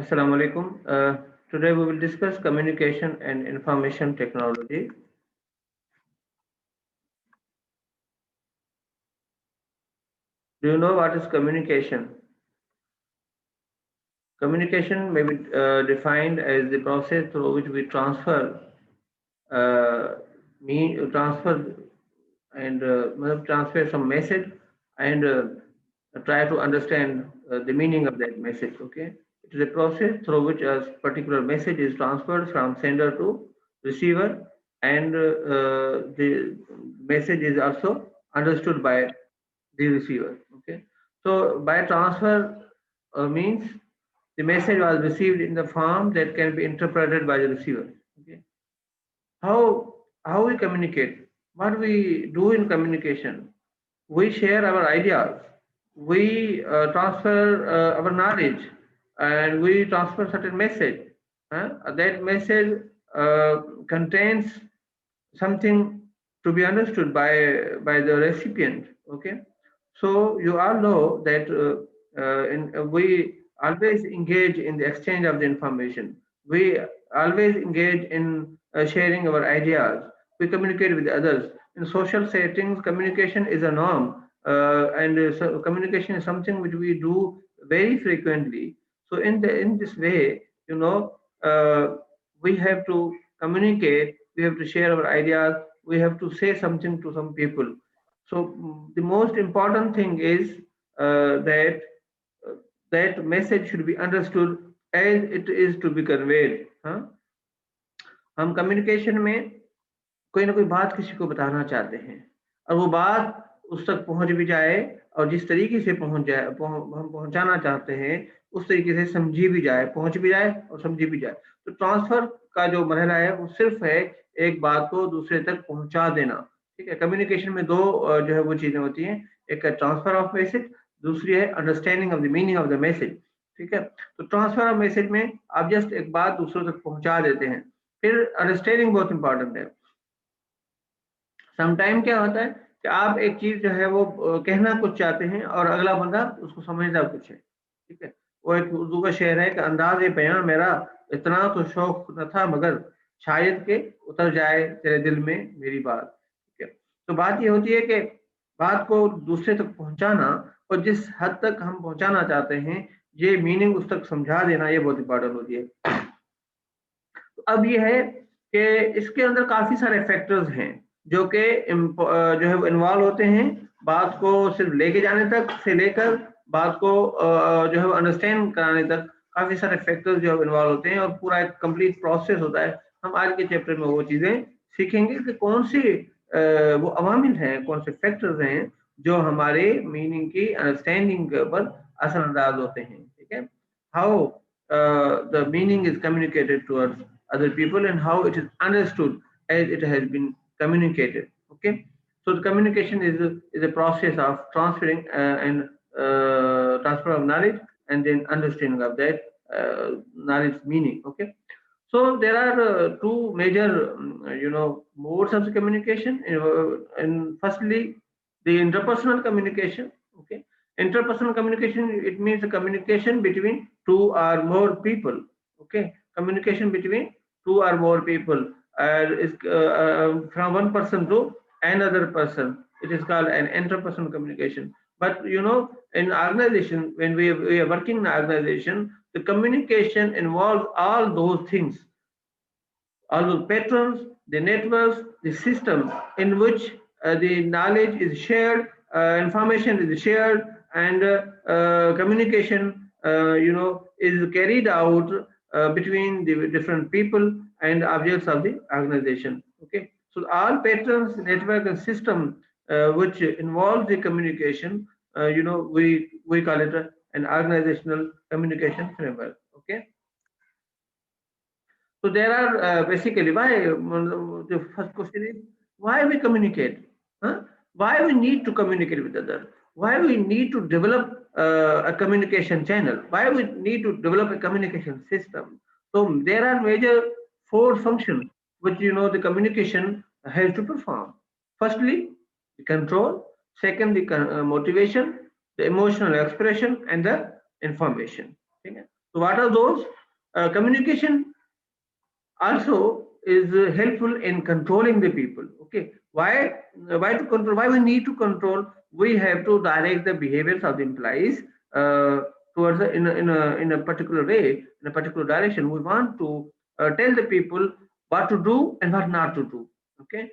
Assalamu alaikum. Today we will discuss communication and information technology. Do you know what is communication? Communication may be defined as the process through which we uh, transfer transfer some message and try to understand the meaning of that message. Okay, it is a process through which a particular message is transferred from sender to receiver, and the message is also understood by the receiver. Okay, so by transfer means the message was received in the form that can be interpreted by the receiver. Okay, how how we communicate, what we do in communication, we share our ideas, we transfer our knowledge, and we transfer certain message. That message contains something to be understood by the recipient. Okay, so you all know that we always engage in the exchange of the information. We always engage in sharing our ideas. We communicate with others. In social settings, communication is a norm, and so communication is something which we do very frequently. So in this way, we have to communicate. We have to share our ideas. We have to say something to some people. So the most important thing is that that message should be understood as it is to be conveyed. हाँ? हम communication में कोई ना कोई बात किसी को बताना चाहते हैं और वो बात उस तक पहुंच भी जाए और जिस तरीके से हम पहुंचाना चाहते हैं उस तरीके से समझी भी जाए, पहुंच भी जाए और समझी भी जाए। तो ट्रांसफर का जो मरहला है वो सिर्फ है एक बात को दूसरे तक पहुंचा देना। ठीक है, कम्युनिकेशन में दो जो है वो चीजें होती हैं, एक है ट्रांसफर ऑफ मैसेज, दूसरी है understanding of the meaning of the message. ठीक है, तो ट्रांसफर ऑफ मैसेज में आप जस्ट एक बात दूसरों तक पहुंचा देते हैं। फिर अंडरस्टैंडिंग बहुत इंपॉर्टेंट है। समटाइम क्या होता है कि आप एक चीज जो है वो कहना कुछ चाहते हैं और अगला बंदा उसको समझता कुछ है। ठीक है, वो एक उर्दू का शेर है कि अंदाज बयां मेरा इतना तो शौक न था मगर शायद के उतर जाए तेरे दिल में मेरी बात। ठीक है, तो बात ये होती है कि बात को दूसरे तक पहुंचाना और जिस हद तक हम पहुंचाना चाहते हैं ये मीनिंग उस तक समझा देना, ये बहुत इंपॉर्टेंट होती है। तो अब ये है कि इसके अंदर काफी सारे फैक्टर्स हैं जो कि जो है इन्वॉल्व होते हैं बात को सिर्फ लेके जाने तक से लेकर बात को जो है अंडरस्टैंड कराने तक। काफी सारे फैक्टर्स जो है इन्वॉल्व होते हैं और पूरा एक कंप्लीट प्रोसेस होता है। हम आज के चैप्टर में वो चीजें सीखेंगे कि कौन सी वो अवामिल हैं, कौन से फैक्टर्स हैं जो हमारे मीनिंग की अंडरस्टैंडिंग के ऊपर असरअंदाज होते हैं। ठीक है, how the meaning is communicated towards other people and how it is understood as it has been communicated. Okay, so the communication is a process of transferring and transfer of knowledge and then understanding of that knowledge meaning. Okay, so there are two major modes of communication, and firstly the interpersonal communication. Okay, interpersonal communication, it means the communication between two or more people. Okay, communication between two or more people is from one person to another person. It is called an interpersonal communication. But in organization, when we are working in an organization, the communication involves all those things, all those patterns, the networks, the systems in which the knowledge is shared, information is shared, and communication, is carried out between the different people and objects of the organization. Okay, so all patterns, network, and system which involve the communication, we call it an organizational communication framework. Okay. So there are basically why the first question is why we communicate, huh? Why we need to communicate with others, why we need to develop a communication channel, why we need to develop a communication system. So there are major four functions which the communication has to perform. Firstly, the control. Second, the motivation, the emotional expression, and the information. Okay? So what are those? Communication also is helpful in controlling the people. Okay, why to control? Why we need to control? We have to direct the behaviors of the employees towards in a particular way, in a particular direction. We want to tell the people what to do and what not to do. Okay,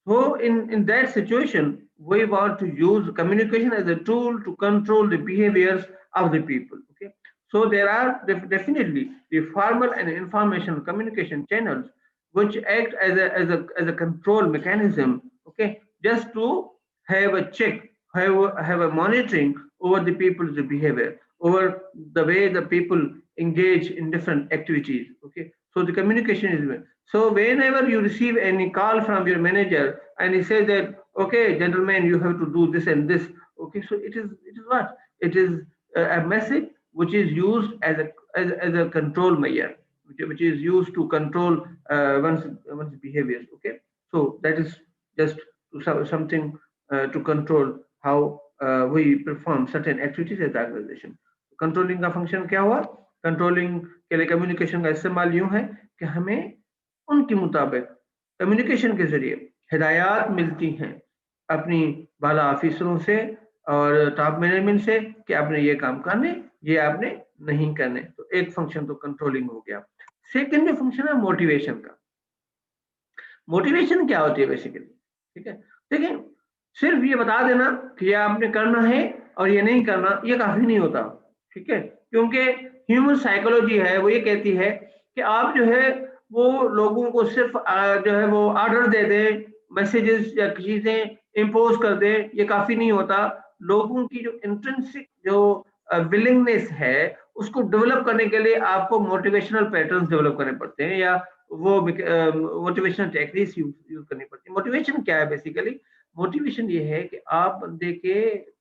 so in that situation, we want to use communication as a tool to control the behaviors of the people. Okay. So there are definitely the formal and information communication channels which act as a control mechanism. Okay. Just to have a check, have a monitoring over the people's behavior, over the way the people engage in different activities. Okay. So the communication is, so whenever you receive any call from your manager and he says that, okay, gentlemen, you have to do this and this. Okay, so it is what? It is a message which is used as a control measure, which is used to control one's behaviors. Okay, so that is just something to control how we perform certain activities as an organization. Controlling का function क्या हुआ? Controlling के लिए communication का इस्तेमाल यूं है कि हमें उनके मुताबिक कम्युनिकेशन के जरिए हिदायत मिलती हैं अपनी बाला ऑफिसरों से और टॉप मैनेजमेंट से कि आपने ये काम करने, ये आपने नहीं करने। तो एक फंक्शन तो कंट्रोलिंग हो गया। सेकंड में फंक्शन है मोटिवेशन का। मोटिवेशन क्या होती है बेसिकली? ठीक है, देखिए सिर्फ ये बता देना कि ये आपने करना है और ये नहीं करना, ये काफी नहीं होता। ठीक है, क्योंकि ह्यूमन साइकोलॉजी है वो ये कहती है कि आप जो है वो लोगों को सिर्फ जो है वो ऑर्डर दे दें, मैसेजेस या चीजें इम्पोज कर दें, ये काफी नहीं होता। लोगों की जो इंट्रिंसिक जो विलिंगनेस है उसको डेवलप करने के लिए आपको मोटिवेशनल पैटर्न्स डेवलप करने पड़ते हैं या वो मोटिवेशनल टेक्निक्स यूज करनी पड़ती है। मोटिवेशन क्या है बेसिकली? मोटिवेशन ये है कि आप बंदे के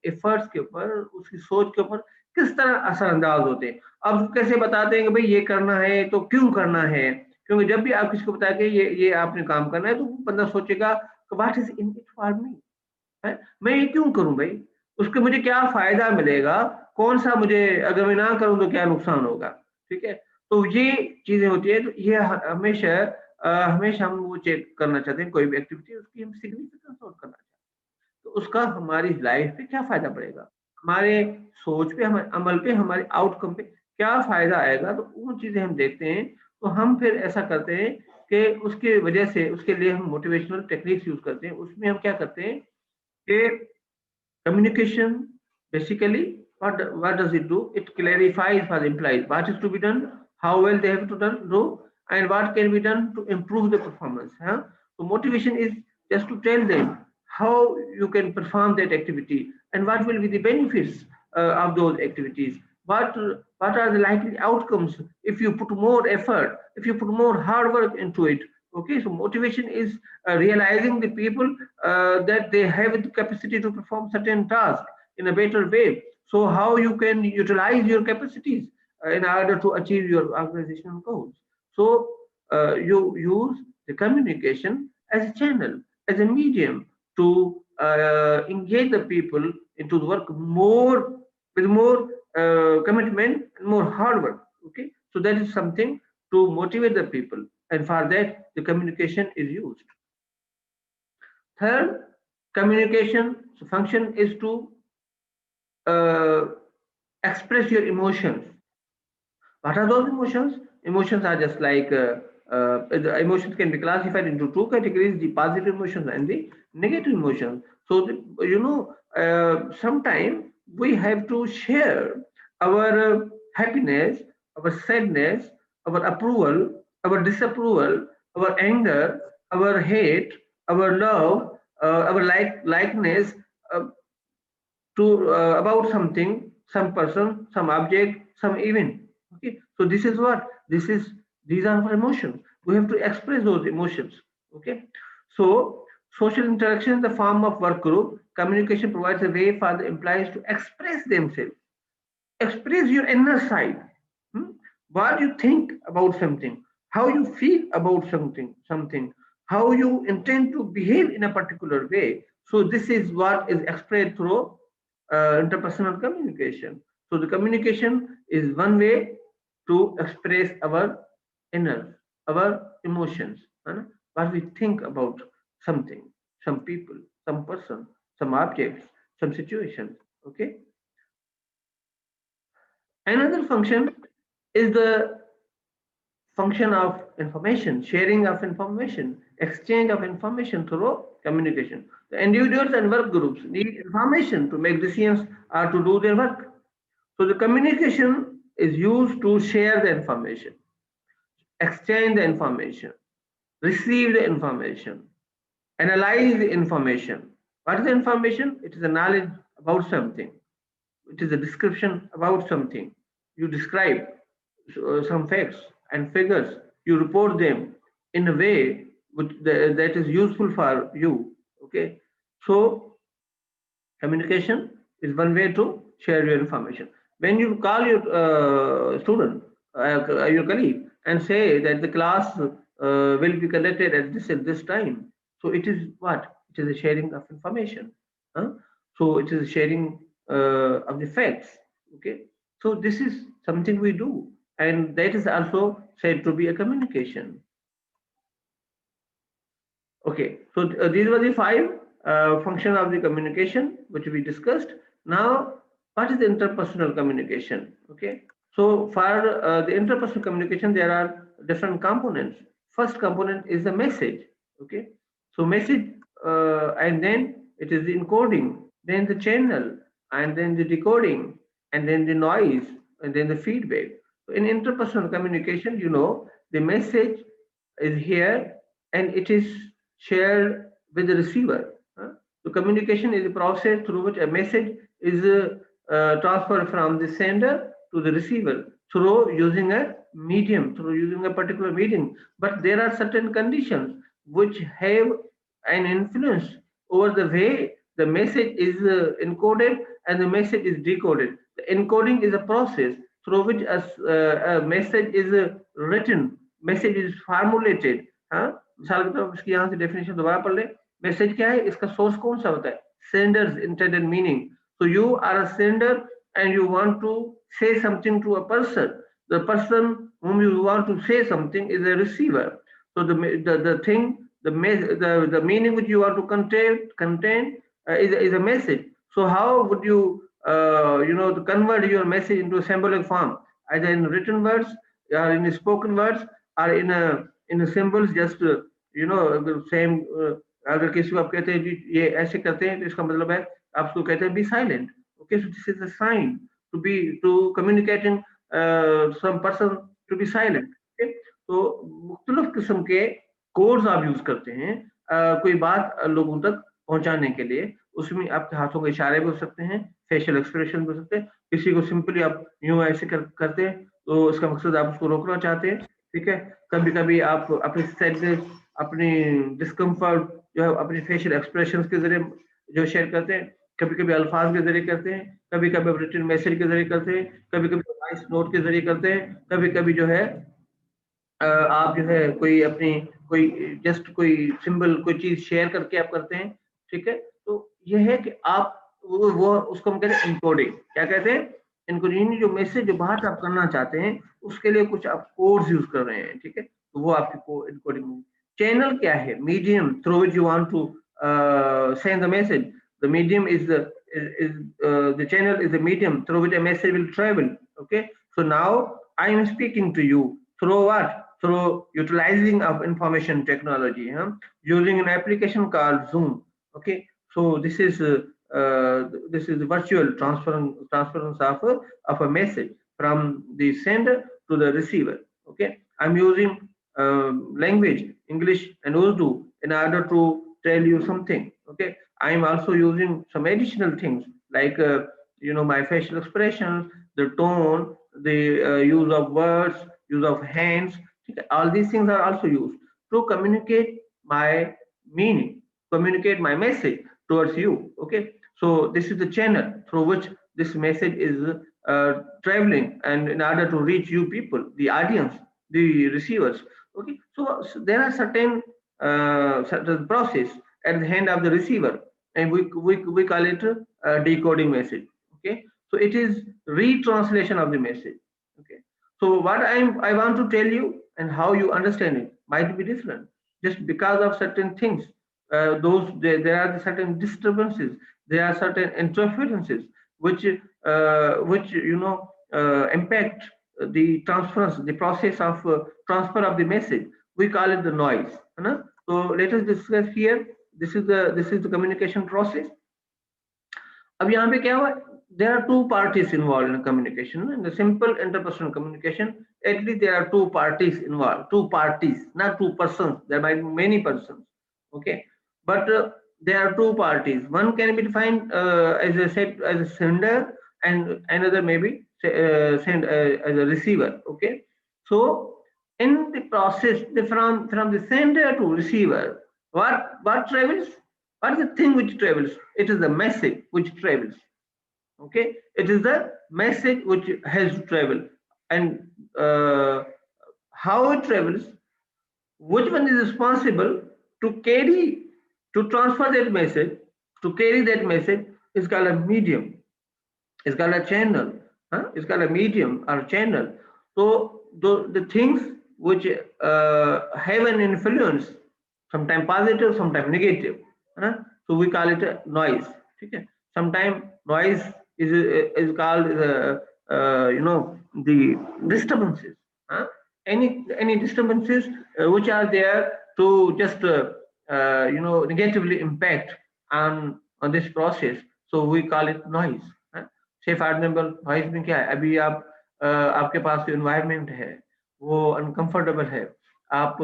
एफर्ट्स के ऊपर, उसकी सोच के ऊपर किस तरह असरअंदाज होते हैं। आप कैसे बताते हैं कि भाई ये करना है तो क्यों करना है? क्योंकि जब भी आप किसी को बताया कि ये आपने काम करना है तो वो बंदा सोचेगा what is in it for me, है मैं ये क्यों करूं भाई, उसके मुझे क्या फायदा मिलेगा, कौन सा मुझे अगर मैं ना करूं तो क्या नुकसान होगा। ठीक है, तो ये चीजें होती है। तो ये हमेशा हमेशा हम वो चेक करना चाहते हैं कोई भी एक्टिविटी, उसकी हम सिग्निफिकेंस नोट करना चाहते हैं, तो उसका हमारी लाइफ पे क्या फायदा पड़ेगा, हमारे सोच पे, हमारे अमल पे, हमारे आउटकम पे क्या फायदा आएगा। तो वो चीजें हम देखते हैं, तो हम फिर ऐसा करते हैं कि उसके वजह से उसके लिए हम मोटिवेशनल टेक्निक्स यूज करते हैं। उसमें हम क्या करते हैं कि communication basically what does it do? It clarifies for the employees what is to be done, how well they have to do, and what can be done to improve the performance. Huh? So motivation is just to tell them how you can perform that activity and what will be the benefits of those activities. What are the likely outcomes if you put more effort, if you put more hard work into it. Okay, so motivation is realizing the people that they have the capacity to perform certain tasks in a better way. So how you can utilize your capacities in order to achieve your organizational goals. So you use the communication as a channel, as a medium to engage the people into the work more with more commitment and more hard work. Okay, so that is something to motivate the people, and for that the communication is used. Third, communication function is to uh, express your emotions. What are those emotions? Emotions are just like the emotions can be classified into two categories: the positive emotions and the negative emotions. So sometimes we have to share our happiness, our sadness, our approval, our disapproval, our anger, our hate, our love, our likeness, uh, to about something, some person, some object, some event. Okay, so this is what this is. These are our emotions. We have to express those emotions. Okay, so social interaction in the form of work group communication provides a way for the employees to express themselves, express your inner side. Hmm? What you think about something, how you feel about something, how you intend to behave in a particular way. So this is what is expressed through interpersonal communication. So the communication is one way, to express our inner, our emotions, and what we think about something, some people, some person, some objects, some situations. Okay. Another function is the function of information, sharing of information, exchange of information through communication. The individuals and work groups need information to make decisions or to do their work. So the communication is used to share the information, exchange the information, receive the information, analyze the information. What is the information? It is a knowledge about something. It is a description about something. You describe some facts and figures. You report them in a way that is useful for you. Okay. So communication is one way to share your information. When you call your student, your colleague, and say that the class will be conducted at this time, so it is what? It is a sharing of information. Huh? So it is a sharing of the facts. Okay. So this is something we do, and that is also said to be a communication. Okay, so these were the five functions of the communication which we discussed. Now, what is interpersonal communication? Okay, so for the interpersonal communication, there are different components. First component is the message. Okay, so message, and then it is the encoding, then the channel, and then the decoding, and then the noise, and then the feedback. So in interpersonal communication, the message is here and it is shared with the receiver. So communication is a process through which a message is transferred from the sender to the receiver through using a medium, through using a particular medium. But there are certain conditions which have an influence over the way the message is encoded and the message is decoded. The encoding is a process through which a message is written, message is formulated. हाँ, मिसाल के तौर पर इसकी यहाँ से definition दोबारा पढ़ ले. मैसेज क्या है, इसका सोर्स कौन सा होता है? Sender's intended meaning. So you are a sender and you want to say something to a person. The person whom you want to say something is a receiver. So the thing, the meaning which you want to contain is a message. So how would you to convert your message into a symbolic form, either in written words or in spoken words or in a symbols, just same. अगर किसी को आप कहते हैं ये ऐसे करते हैं तो इसका मतलब है आप उसको कहते हैं B silent. Okay, so this is a sign to communicating some person to be silent. Okay, तो मुख्तलिफ किस्म के कोड्स आप यूज करते हैं कोई बात लोगों तक पहुंचाने के लिए. उसमें आपके हाथों के इशारे भी हो सकते हैं, फेशियल एक्सप्रेशन भी हो सकते हैं. किसी को सिंपली आप यूं ऐसे करते हैं तो इसका मकसद आप उसको रोकना चाहते हैं. ठीक है, कभी कभी आप अपनी सैडनेस, अपनी डिस्कम्फर्ट जो है अपनी फेशियल एक्सप्रेशन के जरिए जो शेयर करते हैं. कभी कभी अल्फाज के जरिए करते हैं, कभी कभी रिटन मैसेज के जरिए करते हैं, कभी कभी वॉइस नोट के जरिए करते हैं, कभी कभी जो है आप जो है कोई अपनी कोई जस्ट कोई सिंबल कोई चीज शेयर करके आप करते हैं. ठीक है, तो यह है कि आप वो उसको हम कहते हैं इनकोडिंग. क्या कहते हैं? इनकोडिंग. जो मैसेज जो बात आप करना चाहते हैं उसके लिए कुछ आप कोड्स यूज कर रहे हैं. ठीक है, तो वो आपकी इनकोडिंग. चैनल क्या है? Medium through which you want to send the message. The medium is the channel is the medium through which a message will travel. Okay, so now I am speaking to you through what? Through utilizing of information technology, using an application called Zoom. Okay, so this is the virtual transference of a message from the sender to the receiver. Okay, I'm using language English and Urdu in order to tell you something. Okay, I'm also using some additional things like my facial expressions, the tone, the use of words, use of hands. All these things are also used to communicate my meaning, communicate my message towards you. Okay, so this is the channel through which this message is traveling, and in order to reach you people, the audience, the receivers. Okay, so there are certain process at the hand of the receiver, and we call it decoding message. Okay, so it is retranslation of the message. Okay, So what I want to tell you and how you understand it might be different just because of certain things. There are certain disturbances, there are certain interferences which impact the transference, the process of transfer of the message. We call it the noise. है ना? So let us discuss here. This is the communication process. अब यहाँ पे क्या हुआ, there are two parties involved in communication. In the simple interpersonal communication, at least there are two parties involved, two parties, not two persons. There might be many persons, okay, but there are two parties. One can be defined as a sender, and another maybe as a receiver, okay. So in the process, from the sender to receiver, what travels, what is the thing which travels? It is the message which travels, okay. It is the message which has to travel, and how it travels, which one is responsible to carry, to transfer that message, to carry that message, is called a medium, is called a channel, is called a medium or channel. So the things which have an influence, sometimes positive, sometimes negative, so we call it a noise, okay. Sometimes noise is called the disturbances, any disturbances which are there to just negatively impact on this process, so we call it noise. से for example noise में क्या है, अभी आप आपके पास environment है वो uncomfortable है, आप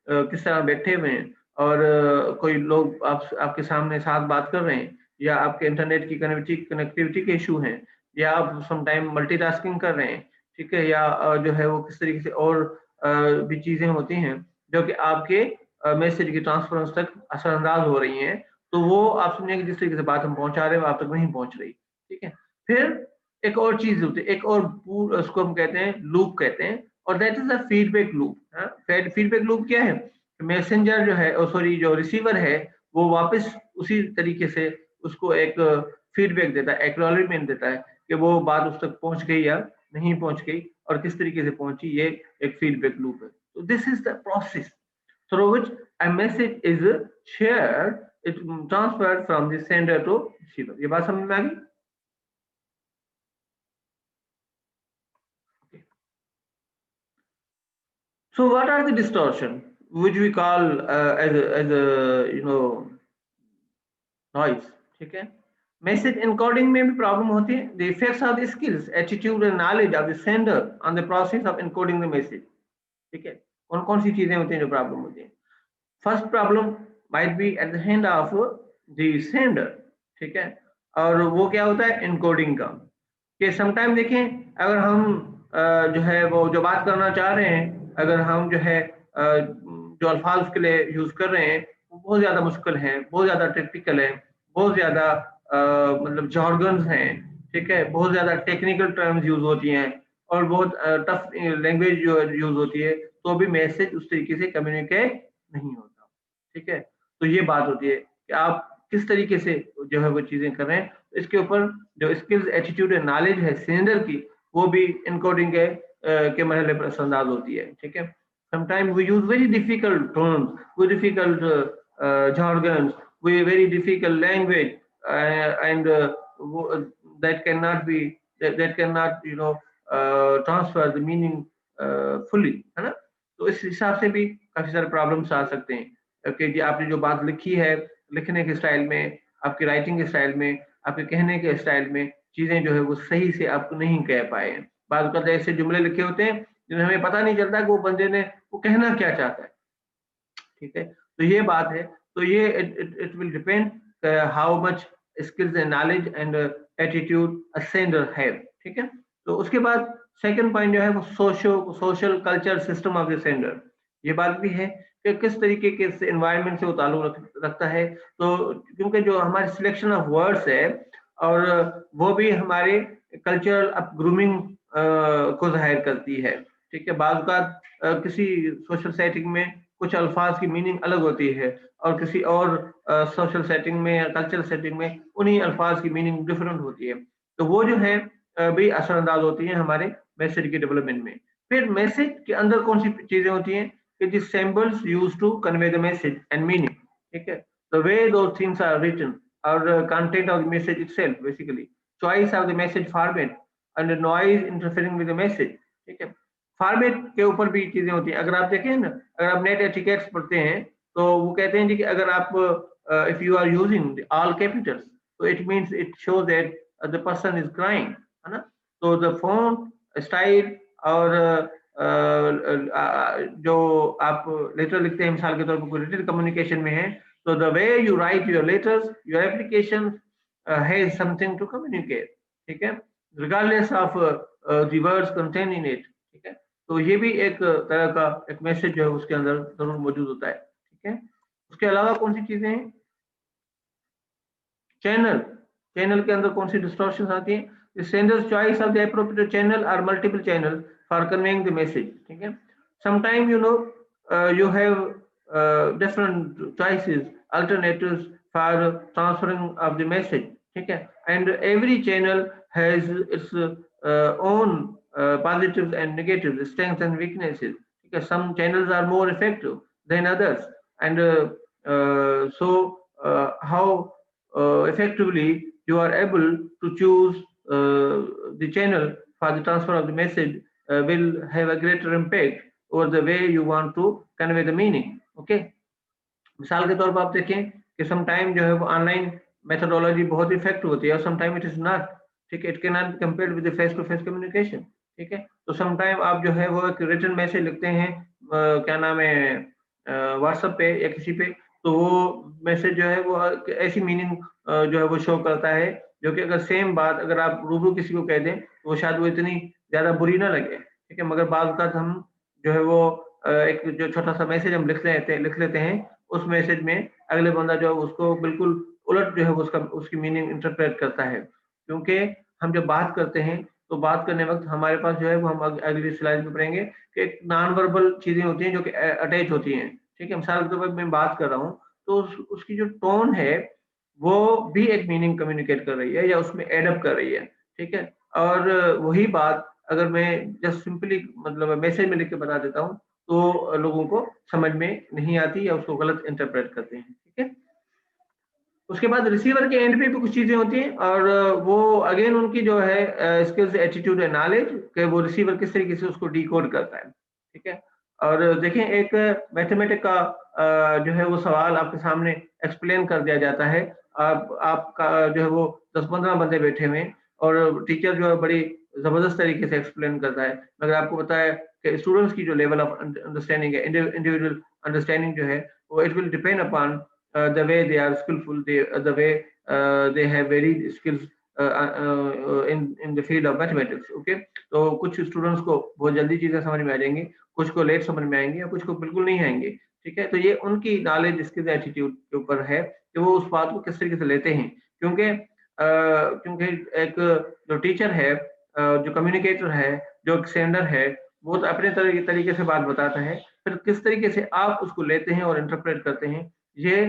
किस तरह बैठे हुए हैं और कोई लोग आपके सामने साथ बात कर रहे हैं, या आपके इंटरनेट की कनेक्टिविटी के इशू हैं, या आप सम टाइम मल्टीटास्किंग कर रहे हैं, ठीक है, या जो है वो किस तरीके से और भी चीजें होती हैं जो कि आपके मैसेज की ट्रांसफरेंस तक असरअंदाज हो रही हैं, तो वो आप समझिए कि जिस तरीके से बात हम पहुंचा रहे हैं वो आप तक नहीं पहुंच रही, ठीक है। फिर एक और चीज होती है, एक और उसको हम कहते हैं लूप कहते हैं, और that is the feedback loop. Feedback loop क्या है, मैसेंजर जो है, सॉरी जो रिसीवर है, वो वापस उसी तरीके से उसको एक फीडबैक देता है, एक्नॉलेजमेंट देता है कि वो बात उस तक पहुंच गई या नहीं पहुंच गई और किस तरीके से पहुंची, ये एक फीडबैक लूप है। तो this is the process through which a message is shared, it transferred from the sender to receiver। ये बात समझ में आ गई? So what are the distortion which we call as a noise, ठीक है। मैसेज एनकोडिंग में भी प्रॉब्लम होती है। The effects of the skills, attitude and knowledge of the sender on the process of encoding the message, ठीक है। कौन कौन सी चीजें होती हैं जो प्रॉब्लम होती है? First problem might be at the hand of the sender, ठीक है। और वो क्या होता है, एनकोडिंग का, कि समटाइम देखें, अगर हम जो है वो जो बात करना चाह रहे हैं, अगर हम जो है जो अल्फाज के लिए यूज कर रहे हैं वो बहुत ज्यादा मुश्किल है, बहुत ज्यादा टेक्निकल है, बहुत ज्यादा मतलब जॉर्गन्स हैं, ठीक है, बहुत ज्यादा टेक्निकल टर्म्स यूज होती हैं और बहुत टफ लैंग्वेज यूज होती है, तो भी मैसेज उस तरीके से कम्युनिकेट नहीं होता, ठीक है। तो ये बात होती है कि आप किस तरीके से जो है वो चीजें कर रहे हैं, इसके ऊपर जो स्किल्स, एटीट्यूड एंड नॉलेज है सेंडर की, वो भी एनकोडिंग के मरहले पर असरअंदाज होती है, ठीक है। Sometimes we use very difficult terms, very difficult jargons, very difficult language, and that cannot be that cannot transfer the meaning fully, है ना। तो इस हिसाब से भी काफी सारे प्रॉब्लम्स आ सकते हैं कि आपने जो बात लिखी है, लिखने के स्टाइल में, आपकी राइटिंग के स्टाइल में, आपके कहने के स्टाइल में चीजें जो है वो सही से आप नहीं कह पाए हैं। बाद में ऐसे जुमले लिखे होते हैं जिन्हें हमें पता नहीं चलता कि वो बंदे ने वो कहना क्या चाहता है, ठीक है। तो ये बात है, तो ये it will depend how much skills and knowledge and attitude a sender have, ठीक है। तो उसके बाद सेकंड पॉइंट जो है वो social culture system of the sender. ये बात भी है कि किस तरीके के एनवायरनमेंट से वो ताल्लुक रखता है, तो क्योंकि जो हमारे सिलेक्शन ऑफ वर्ड्स है और वो भी हमारे कल्चरल अपग्रूमिंग को जाहिर करती है, ठीक है। बाज़ औक़ात किसी सोशल सेटिंग में कुछ अल्फाज की मीनिंग अलग होती है और किसी और सोशल सेटिंग में या कल्चरल सेटिंग में उन्हीं अल्फाज की मीनिंग डिफरेंट होती है, तो वो जो है भी असरअंदाज होती है हमारे मैसेज के डेवलपमेंट में। फिर मैसेज के अंदर कौन सी चीजें होती हैं कि the symbols used to convey the message and meaning, ठीक है, the way those things are written or content of the message itself basically, choice of the message format and noise interfering with the message, ठीक है। Format के ऊपर भी चीजें होती हैं। अगर आप देखें ना, अगर आप नेट एटिकेट्स पढ़ते हैं तो वो कहते हैं जी कि अगर आप if you are using all capitals तो it means it shows that the person is crying, है ना। तो द फॉन्ट स्टाइल और जो आप लेटर लिखते हैं मिसाल के तौर पर कोई रिटन कम्युनिकेशन में है, तो the way you write your letters, your application has something to communicate, ठीक है, regardless of the words contain in it, ठीक है। तो ये भी एक तरह का एक मैसेज जो है उसके अंदर जरूर मौजूद होता है, ठीक है। उसके अलावा कौन सी चीजें हैं? चैनल, चैनल के अंदर कौन सी डिस्टॉर्शन आती है? The sender's choice of the appropriate channel or multiple channel for conveying the message, ठीक है। Sometimes you have different choices, alternatives for transferring of the message, ठीक है, and every channel has its own positives and negatives, strengths and weaknesses, ठीक है। Some channels are more effective than others, and how effectively you are able to choose the channel for the transfer of the message will have a greater impact over the way you want to convey the meaning, okay। मिसाल के तौर पर आप देखें कि sometime जो है वो ऑनलाइन मेथोडोलॉजी बहुत इफेक्टिव होती है और समटाइम इट इज नॉट, ठीक है, it can not be compared with face to face communication, ठीक है। तो समटाइम आप जो है वो एक रिटन मैसेज लिखते हैं क्या नाम है व्हाट्सएप पे या किसी पे, तो वो मैसेज जो है वो ऐसी मीनिंग जो है वो शो करता है जो कि अगर सेम बात अगर आप रूबरू किसी को कह दें तो वो शायद वो इतनी ज्यादा बुरी ना लगे, ठीक है। मगर बाद बात हम जो है वो एक जो छोटा सा मैसेज हम लिख लेते हैं, उस मैसेज में अगले बंदा जो है उसको बिल्कुल उलट जो है उसका उसकी मीनिंग इंटरप्रेट करता है, क्योंकि हम जब बात करते हैं तो बात करने वक्त हमारे पास जो है वो हम अगली स्लाइड में पढ़ेंगे कि एक नॉन वर्बल चीजें होती हैं जो कि अटैच होती हैं, ठीक है। मिसाल के तौर पर मैं बात कर रहा हूँ तो उसकी जो टोन है वो भी एक मीनिंग कम्युनिकेट कर रही है या उसमें एडअप कर रही है, ठीक है। और वही बात अगर मैं जस्ट सिंपली मतलब मैसेज में लिख के बता देता हूँ तो लोगों को समझ में नहीं आती या उसको गलत इंटरप्रेट करते हैं, ठीक है। उसके बाद रिसीवर के एंड पे भी कुछ चीजें होती हैं और वो अगेन उनकी जो है स्किल्स, एटीट्यूड एंड नॉलेज कि वो रिसीवर किस तरीके से उसको डिकोड करता है, ठीक है। और देखें एक मैथमेटिक का जो है वो सवाल आपके सामने एक्सप्लेन कर दिया जाता है, आपका जो है वो 10-15 बंदे बैठे हुए हैं और टीचर जो है बड़ी जबरदस्त तरीके से एक्सप्लेन करता है, मगर आपको पता है कि स्टूडेंट्स की जो लेवल ऑफ अंडरस्टैंडिंग है, इंडिविजुअल अंडरस्टैंडिंग जो है वो it will depend upon the way they are skillful, the way they have varied skills in the field of mathematics, okay। तो कुछ स्टूडेंट्स को बहुत जल्दी चीजें समझ में आ जाएंगी, कुछ को लेट समझ में आएंगी या कुछ को बिल्कुल नहीं आएंगे, ठीक है। तो ये उनकी नॉलेज स्किल्स एटीट्यूड के ऊपर है कि वो उस बात को किस तरीके से लेते हैं, क्योंकि एक जो टीचर है, जो कम्युनिकेटर है, जो सेंडर है, वो तो अपने तरीके से बात बताता है, फिर किस तरीके से आप उसको लेते हैं और इंटरप्रेट करते हैं ये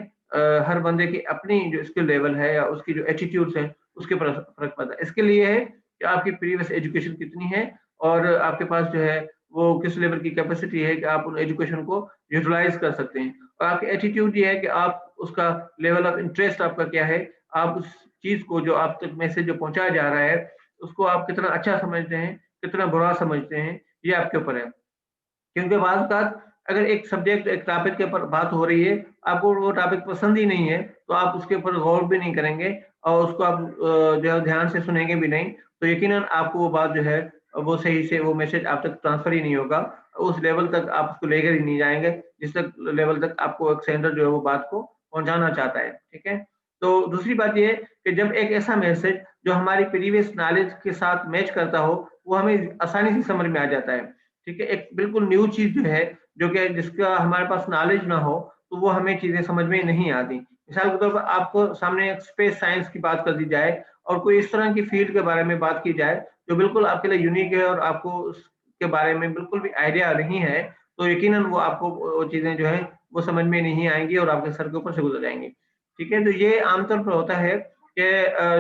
हर बंदे की अपनी जो स्किल लेवल है या उसकी जो एटीट्यूड्स है उसके ऊपर फर्क पड़ता है। इसके लिए है कि आपकी प्रीवियस एजुकेशन कितनी है और आपके पास जो है वो किस लेवल की कैपेसिटी है कि आप उन एजुकेशन को यूटिलाइज कर सकते हैं, और आपकी एटीट्यूड ये है कि आप उसका लेवल ऑफ इंटरेस्ट आपका क्या है, आप उस चीज को जो आप तक मैसेज जो पहुंचाया जा रहा है उसको आप कितना अच्छा समझते हैं, कितना बुरा समझते हैं, ये आपके ऊपर है। क्योंकि बाद बात अगर एक सब्जेक्ट एक टॉपिक के ऊपर बात हो रही है, आपको वो टॉपिक पसंद ही नहीं है तो आप उसके ऊपर गौर भी नहीं करेंगे और उसको आप जो है ध्यान से सुनेंगे भी नहीं, तो यकीनन आपको वो बात जो है वो सही से वो मैसेज आप तक ट्रांसफर ही नहीं होगा, उस लेवल तक आप उसको लेकर ही नहीं जाएंगे जिस तक लेवल तक आपको एक सेंडर जो है वो बात को पहुंचाना चाहता है, ठीक है। तो दूसरी बात ये है कि जब एक ऐसा मैसेज जो हमारी प्रीवियस नॉलेज के साथ मैच करता हो वो हमें आसानी से समझ में आ जाता है, ठीक है। एक बिल्कुल न्यू चीज जो है जो कि जिसका हमारे पास नॉलेज ना हो तो वो हमें चीजें समझ में नहीं आती। मिसाल के तौर पर आपको सामने एक स्पेस साइंस की बात कर दी जाए और कोई इस तरह की फील्ड के बारे में बात की जाए जो बिल्कुल आपके लिए यूनिक है और आपको उसके बारे में बिल्कुल भी आइडिया नहीं है, तो यकीनन वो आपको वो चीजें जो है वो समझ में नहीं आएंगी और आपके सर के ऊपर से गुजर जाएंगी, ठीक है। तो ये आमतौर पर होता है कि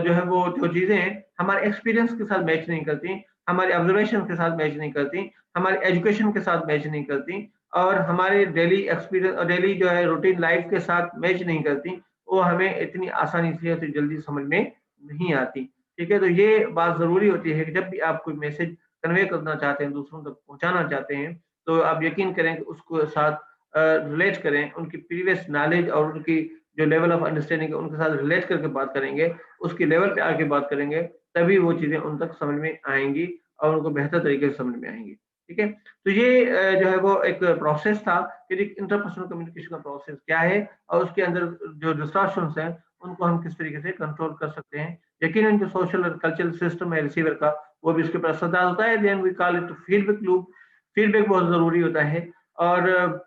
जो है वो जो चीजें हमारे एक्सपीरियंस के साथ मैच नहीं करती, हमारे ऑब्जर्वेशन के साथ मैच नहीं करती, हमारे एजुकेशन के साथ मैच नहीं करती और हमारे डेली एक्सपीरियंस और डेली जो है रूटीन लाइफ के साथ मैच नहीं करती, वो हमें इतनी आसानी से इतनी जल्दी समझ में नहीं आती। ठीक है, तो ये बात ज़रूरी होती है कि जब भी आप कोई मैसेज कन्वे करना चाहते हैं, दूसरों तक पहुँचाना चाहते हैं, तो आप यकीन करें कि उसको साथ रिलेट करें, उनकी प्रीवियस नॉलेज और उनकी जो लेवल ऑफ अंडरस्टैंडिंग है, उनके साथ रिलेट करके बात करेंगे, उसके लेवल पे आके बात करेंगे, तभी वो चीज़ें उन तक समझ में आएँगी और उनको बेहतर तरीके से समझ में आएँगी। ठीक है? तो ये जो है वो एक प्रोसेस था कि इंटरपर्सनल कम्युनिकेशन का प्रोसेस क्या है और उसके अंदर जो डिस्टॉर्शंस हैं, उनको हम किस तरीके से कंट्रोल कर सकते हैं। यकीनन जो सोशल और कल्चरल सिस्टम है रिसीवर का, वो भी इसके ऊपर असरदार होता है। Then we call it feedback loop. Feedback बहुत ज़रूरी होता है और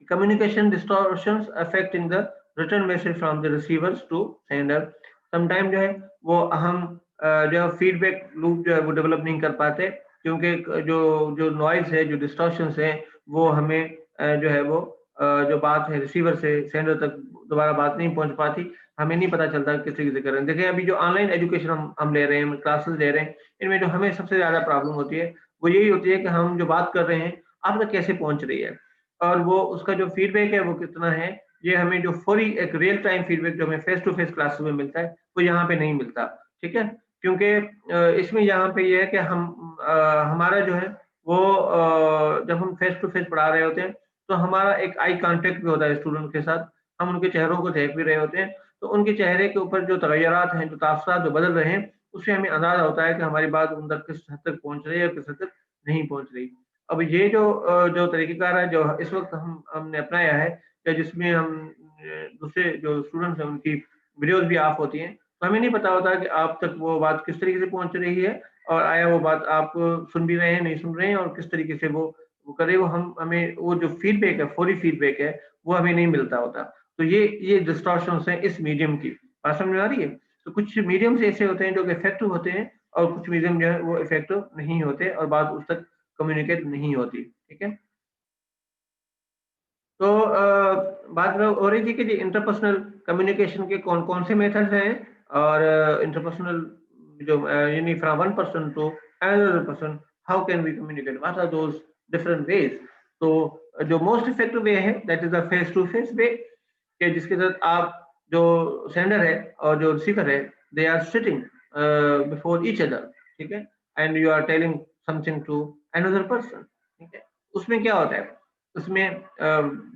communication distortions affecting the return message from the receivers to sender sometime जो है वो हम जो फीडबैक लूप जो है वो डेवलप नहीं कर पाते क्योंकि जो जो नॉइज है जो डिस्टॉर्शंस है वो हमें जो है वो जो बात है रिसीवर से सेंडर तक दोबारा बात नहीं पहुंच पाती, हमें नहीं पता चलता किस तरीके से करें। देखिए अभी जो ऑनलाइन एजुकेशन हम ले रहे हैं, क्लासेस ले रहे हैं, इनमें जो हमें सबसे ज्यादा प्रॉब्लम होती है वो यही होती है कि हम जो बात कर रहे हैं आप तक कैसे पहुंच रही है और वो उसका जो फीडबैक है वो कितना है, ये हमें जो फौरी एक रियल टाइम फीडबैक जो हमें फेस टू फेस क्लासेस में मिलता है, वो यहाँ पे नहीं मिलता। ठीक है? क्योंकि इसमें यहाँ पे ये है कि हमारा जो है वो जब हम फेस टू फेस पढ़ा रहे होते हैं, तो हमारा एक आई कॉन्टैक्ट भी होता है स्टूडेंट के साथ, हम उनके चेहरों को देख भी रहे होते हैं, तो उनके चेहरे के ऊपर जो तगय्युरात हैं, जो तासुरात जो बदल रहे हैं, उससे हमें अंदाज़ा होता है कि हमारी बात उन तक किस हद तक पहुँच रही है और किस हद तक नहीं पहुँच रही। अब ये जो तरीक़ेकार है जो इस वक़्त हमने अपनाया है या जिसमें हम दूसरे जो स्टूडेंट्स हैं उनकी वीडियोज़ भी ऑफ होती हैं, तो हमें नहीं पता होता कि आप तक वो बात किस तरीके से पहुँच रही है और आया वो बात आप सुन भी रहे हैं, नहीं सुन रहे हैं और किस तरीके से वो कर रहे हैं, वो हमें वो जो फीडबैक है, फौरी फीडबैक है, वो हमें नहीं मिलता होता। तो ये डिस्टॉर्शंस हैं इस मीडियम की। बात समझ में आ रही है? तो कुछ मीडियम्स ऐसे होते हैं जो कि इफ़ेक्टिव होते हैं और कुछ मीडियम जो है वो इफ़ेक्टिव नहीं होते और बात उस तक कम्युनिकेट नहीं होती। ठीक है? तो बात हो रही थी कि जी इंटरपर्सनल कम्युनिकेशन के कौन-कौन से मेथड्स हैं और इंटरपर्सनल जो यानी from one person to another person how can we communicate what are those different ways. तो जो मोस्ट इफेक्टिव वे है that is the face to face way कि जिसके तहत आप जो सेंडर है और जो रिसीवर है they are sitting before each other. ठीक है? And you are telling something to another person. ठीक है? उसमें क्या होता है? उसमें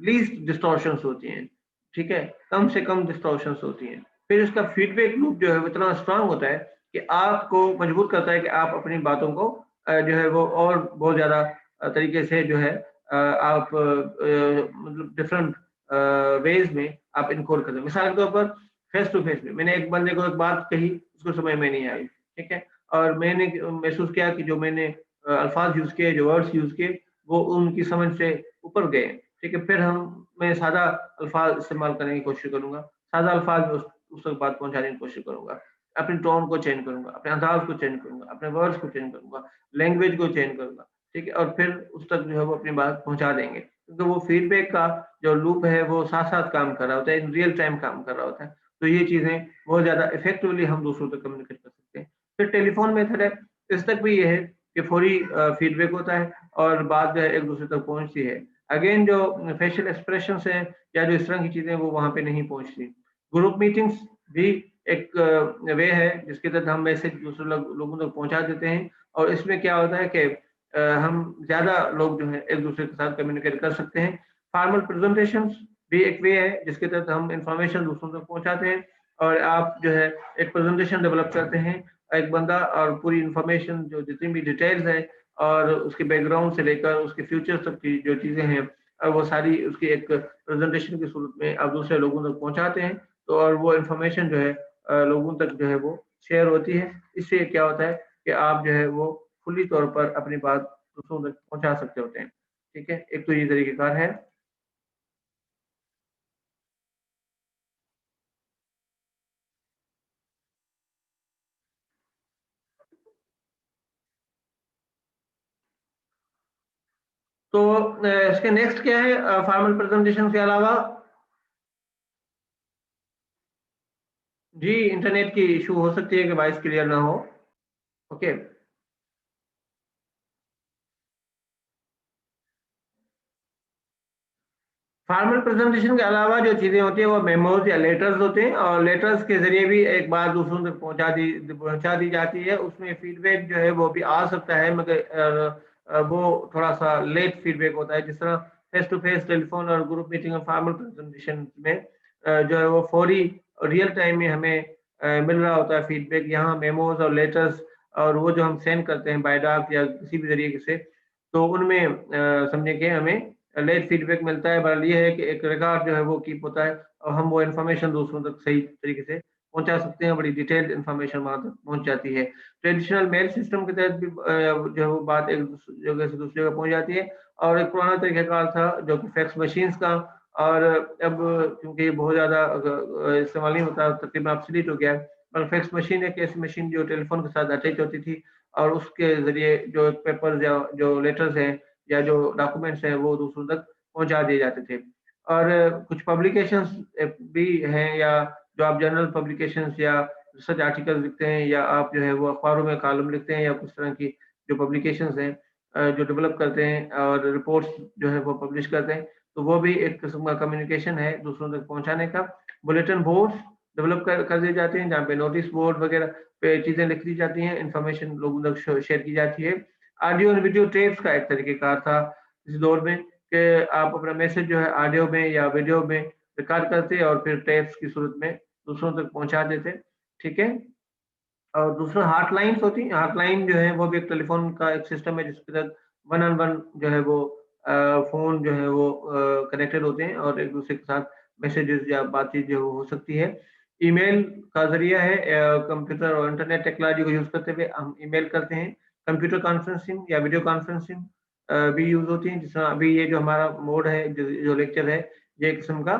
लीस्ट डिस्टॉर्शंस होती हैं, ठीक है? कम से कम डिस्टॉर्शंस होती हैं। फिर उसका फीडबैक लूप जो है वो इतना स्ट्रॉन्ग होता है कि आपको मजबूर करता है कि आप अपनी बातों को जो है वो और बहुत ज़्यादा तरीके से जो है आप मतलब डिफरेंट वेज़ में आप इनकोड कर दें। मिसाल के तौर पर फेस टू फेस में मैंने एक बंदे को एक बात कही, उसको समझ में नहीं आई, ठीक है? और मैंने महसूस किया कि जो मैंने अल्फाज यूज़ किए, जो वर्ड्स यूज़ किए, वो उनकी समझ से ऊपर गए, ठीक है? फिर मैं सादा अल्फाज इस्तेमाल करने की कोशिश करूँगा, सादा अल्फाज में उस तक बात पहुँचाने की कोशिश करूँगा, अपनी टोन को चेंज करूँगा, अपने अंदाज़ को चेंज करूँगा, अपने वर्ड्स को चेंज करूँगा, लैंग्वेज को चेंज करूँगा, ठीक है? और फिर उस तक जो है वो अपनी बात पहुँचा देंगे, क्योंकि वो फीडबैक का जो लूप है वो साथ-साथ काम कर रहा होता है, इन रियल टाइम काम कर रहा होता है। तो ये चीज़ें बहुत ज़्यादा इफेक्टिवली हम दूसरों तक कम्युनिकेट कर सकते हैं। फिर टेलीफ़ोन मेथड है, इस तक भी ये है कि फौरी फीडबैक होता है और बात जो है एक-दूसरे तक पहुँचती है। अगेन जो फेशियल एक्सप्रेशंस हैं या जो इस तरह की चीज़ें वो वहाँ पे नहीं पहुँचती। ग्रुप मीटिंग्स भी एक वे है जिसके तहत हम मैसेज दूसरे लोगों तक पहुँचा देते हैं और इसमें क्या होता है कि हम ज़्यादा लोग जो है एक-दूसरे के साथ कम्युनिकेट कर सकते हैं। फॉर्मल प्रेज़ेंटेशंस भी एक वे है जिसके तहत हम इन्फॉर्मेशन दूसरों तक पहुँचाते हैं और आप जो है एक प्रेज़ेंटेशन डेवलप करते हैं, एक बंदा और पूरी इन्फॉर्मेशन जो जितनी भी डिटेल्स हैं और उसके बैकग्राउंड से लेकर उसके फ्यूचर तक की जो चीज़ें हैं वो सारी उसकी एक प्रेज़ेंटेशन की सूरत में आप दूसरे लोगों तक पहुँचाते हैं। तो और वो इन्फॉर्मेशन जो है लोगों तक जो है वो शेयर होती है। इससे क्या होता है कि आप जो है वो खुली तौर पर अपनी बात दूसरों तक पहुँचा सकते होते हैं। ठीक है? एक तो ये तरीक़ेकार है। तो इसके नेक्स्ट क्या है फॉर्मल प्रेज़ेंटेशन के अलावा जी, इंटरनेट की इश्यू हो सकती है कि वॉइस क्लियर ना हो। ओके। फॉर्मल प्रेजेंटेशन के अलावा जो चीजें होती है वो मेमोज या लेटर्स होते हैं, और लेटर्स के जरिए भी एक बात दूसरों तक पहुंचा दी जाती है। उसमें फीडबैक जो है वो भी आ सकता है, मगर वो थोड़ा सा लेट फीडबैक होता है। जिस तरह फेस टू फेस, टेलीफोन और ग्रुप मीटिंग और फॉर्मल प्रेजेंटेशन में जो है वो फौरी रियल टाइम में हमें मिल रहा होता है फीडबैक। यहाँ मेमोज और लेटर्स और वो जो हम सेंड करते हैं बाय डाक या किसी भी जरिए से, तो उनमें समझे कि हमें लेट फीडबैक मिलता है। बहरहाल ये है कि एक रिकॉर्ड जो है वो कीप होता है, और हम वो इन्फॉर्मेशन दूसरों तक सही तरीके से पहुंचा सकते हैं। बड़ी डिटेल्ड इन्फॉर्मेशन वहां तक पहुंच जाती है। ट्रेडिशनल मेल सिस्टम के तहत भी जो है वो बात एक जगह से दूसरी जगह पहुंच जाती है। और एक पुराना तरीकाकार था जो कि फैक्स मशीन्स का, और अब क्योंकि ये बहुत ज्यादा इस्तेमाल नहीं होता, तकरीबन ऑब्सोलीट हो गया है। पर फैक्स मशीन एक ऐसी मशीन जो टेलीफोन के साथ अटैच होती थी, और उसके जरिए जो पेपर्स या जो लेटर्स हैं या जो डॉक्यूमेंट्स हैं वो दूसरों तक पहुंचा दिए जाते थे। और कुछ पब्लिकेशंस भी हैं, या जो आप जनरल पब्लिकेशंस या रिसर्च आर्टिकल लिखते हैं, या आप जो है वो अखबारों में कॉलम लिखते हैं, या कुछ तरह की जो पब्लिकेशंस हैं जो डेवलप करते हैं और रिपोर्ट्स जो है वो पब्लिश करते हैं, तो वो भी एक किस्म का कम्युनिकेशन है दूसरों तक पहुंचाने का। बुलेटिन बोर्ड्स डेवलप कर दिए जाते हैं, जहाँ पे नोटिस बोर्ड वगैरह पे चीजें लिख दी जाती हैं, इंफॉर्मेशन लोगों तक शेयर की जाती है। ऑडियो और वीडियो टेप्स का एक तरीकेकार था इस दौर में, कि आप अपना मैसेज जो है ऑडियो में या वीडियो में रिकॉर्ड करते और फिर टेप्स की सूरत में दूसरों तक पहुंचा देते। ठीक है। और दूसरा हॉटलाइन्स होती हैं। हॉटलाइन जो है वो भी एक टेलीफोन का एक सिस्टम है जिसके तहत वन ऑन वन जो है वो फोन जो है वो कनेक्टेड होते हैं, और एक दूसरे के साथ मैसेजेस या बातचीत जो हो सकती है। ईमेल का जरिया है, कंप्यूटर और इंटरनेट टेक्नोलॉजी को यूज करते हुए हम ईमेल करते हैं। कंप्यूटर कॉन्फ्रेंसिंग या वीडियो कॉन्फ्रेंसिंग भी यूज होती है, जिस तरह अभी ये जो हमारा मोड है, जो लेक्चर है, ये एक किस्म का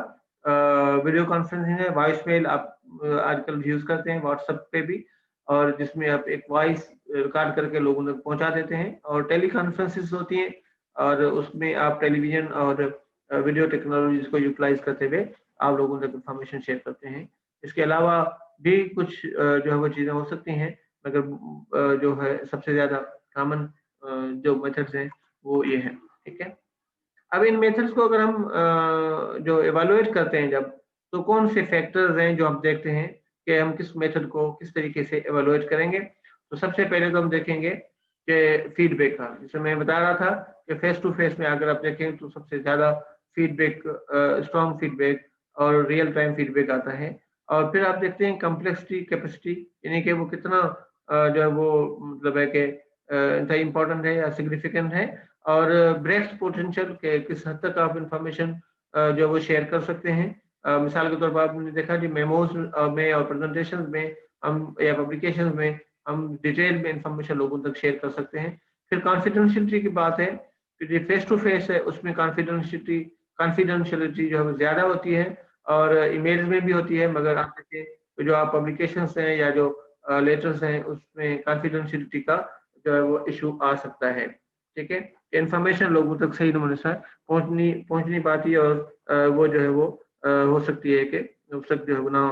वीडियो कॉन्फ्रेंसिंग है। वॉइस मेल आप आजकल यूज करते हैं व्हाट्सएप पे भी, और जिसमें आप एक वॉइस रिकॉर्ड करके लोगों तक पहुंचा देते हैं। और टेली कॉन्फ्रेंसेस होती हैं, और उसमें आप टेलीविजन और वीडियो टेक्नोलॉजीज को यूटिलाइज करते हुए आप लोगों तक इंफॉर्मेशन शेयर करते हैं। इसके अलावा भी कुछ जो है वो चीज़ें हो सकती हैं, मगर जो है सबसे ज़्यादा कॉमन जो मेथड्स हैं वो ये हैं। ठीक है। अब इन मेथड्स को अगर हम जो एवेलुएट करते हैं जब, तो कौन से फैक्टर्स हैं जो हम देखते हैं कि हम किस मेथड को किस तरीके से एवेलुएट करेंगे। तो सबसे पहले तो हम देखेंगे कि फीडबैक का, जैसे मैं बता रहा था कि फेस टू फेस में अगर आप देखें तो सबसे ज़्यादा फीडबैक, स्ट्रॉन्ग फीडबैक और रियल टाइम फीडबैक आता है। और फिर आप देखते हैं कम्प्लेक्सिटी कैपेसिटी, यानी कि वो कितना जो है वो मतलब है कि इंतहा इम्पोर्टेंट है या सिग्निफिकेंट है। और ब्रेस्ट पोटेंशियल के किस हद तक आप इंफॉर्मेशन जो वो शेयर कर सकते हैं। मिसाल के तौर पर आपने देखा कि मेमोज में और प्रेजेंटेशन में हम या पब्लिकेशन में हम डिटेल में इंफॉर्मेशन लोगों तक शेयर कर सकते हैं। फिर कॉन्फिडेंशियलिटी की बात है कि जो फेस टू फेस है उसमें कॉन्फिडेंशियलिटी जो है वो ज्यादा होती है, और इमेज में भी होती है। मगर आप देखिए तो जो आप पब्लिकेशन हैं या जो लेटर्स हैं उसमें कॉन्फिडेंशियलिटी का जो है वो इशू आ सकता है। ठीक है। इंफॉर्मेशन लोगों तक सही नमूने से पहुंच नहीं पाती, और वो जो है वो हो सकती है कि उस तक जो है वो ना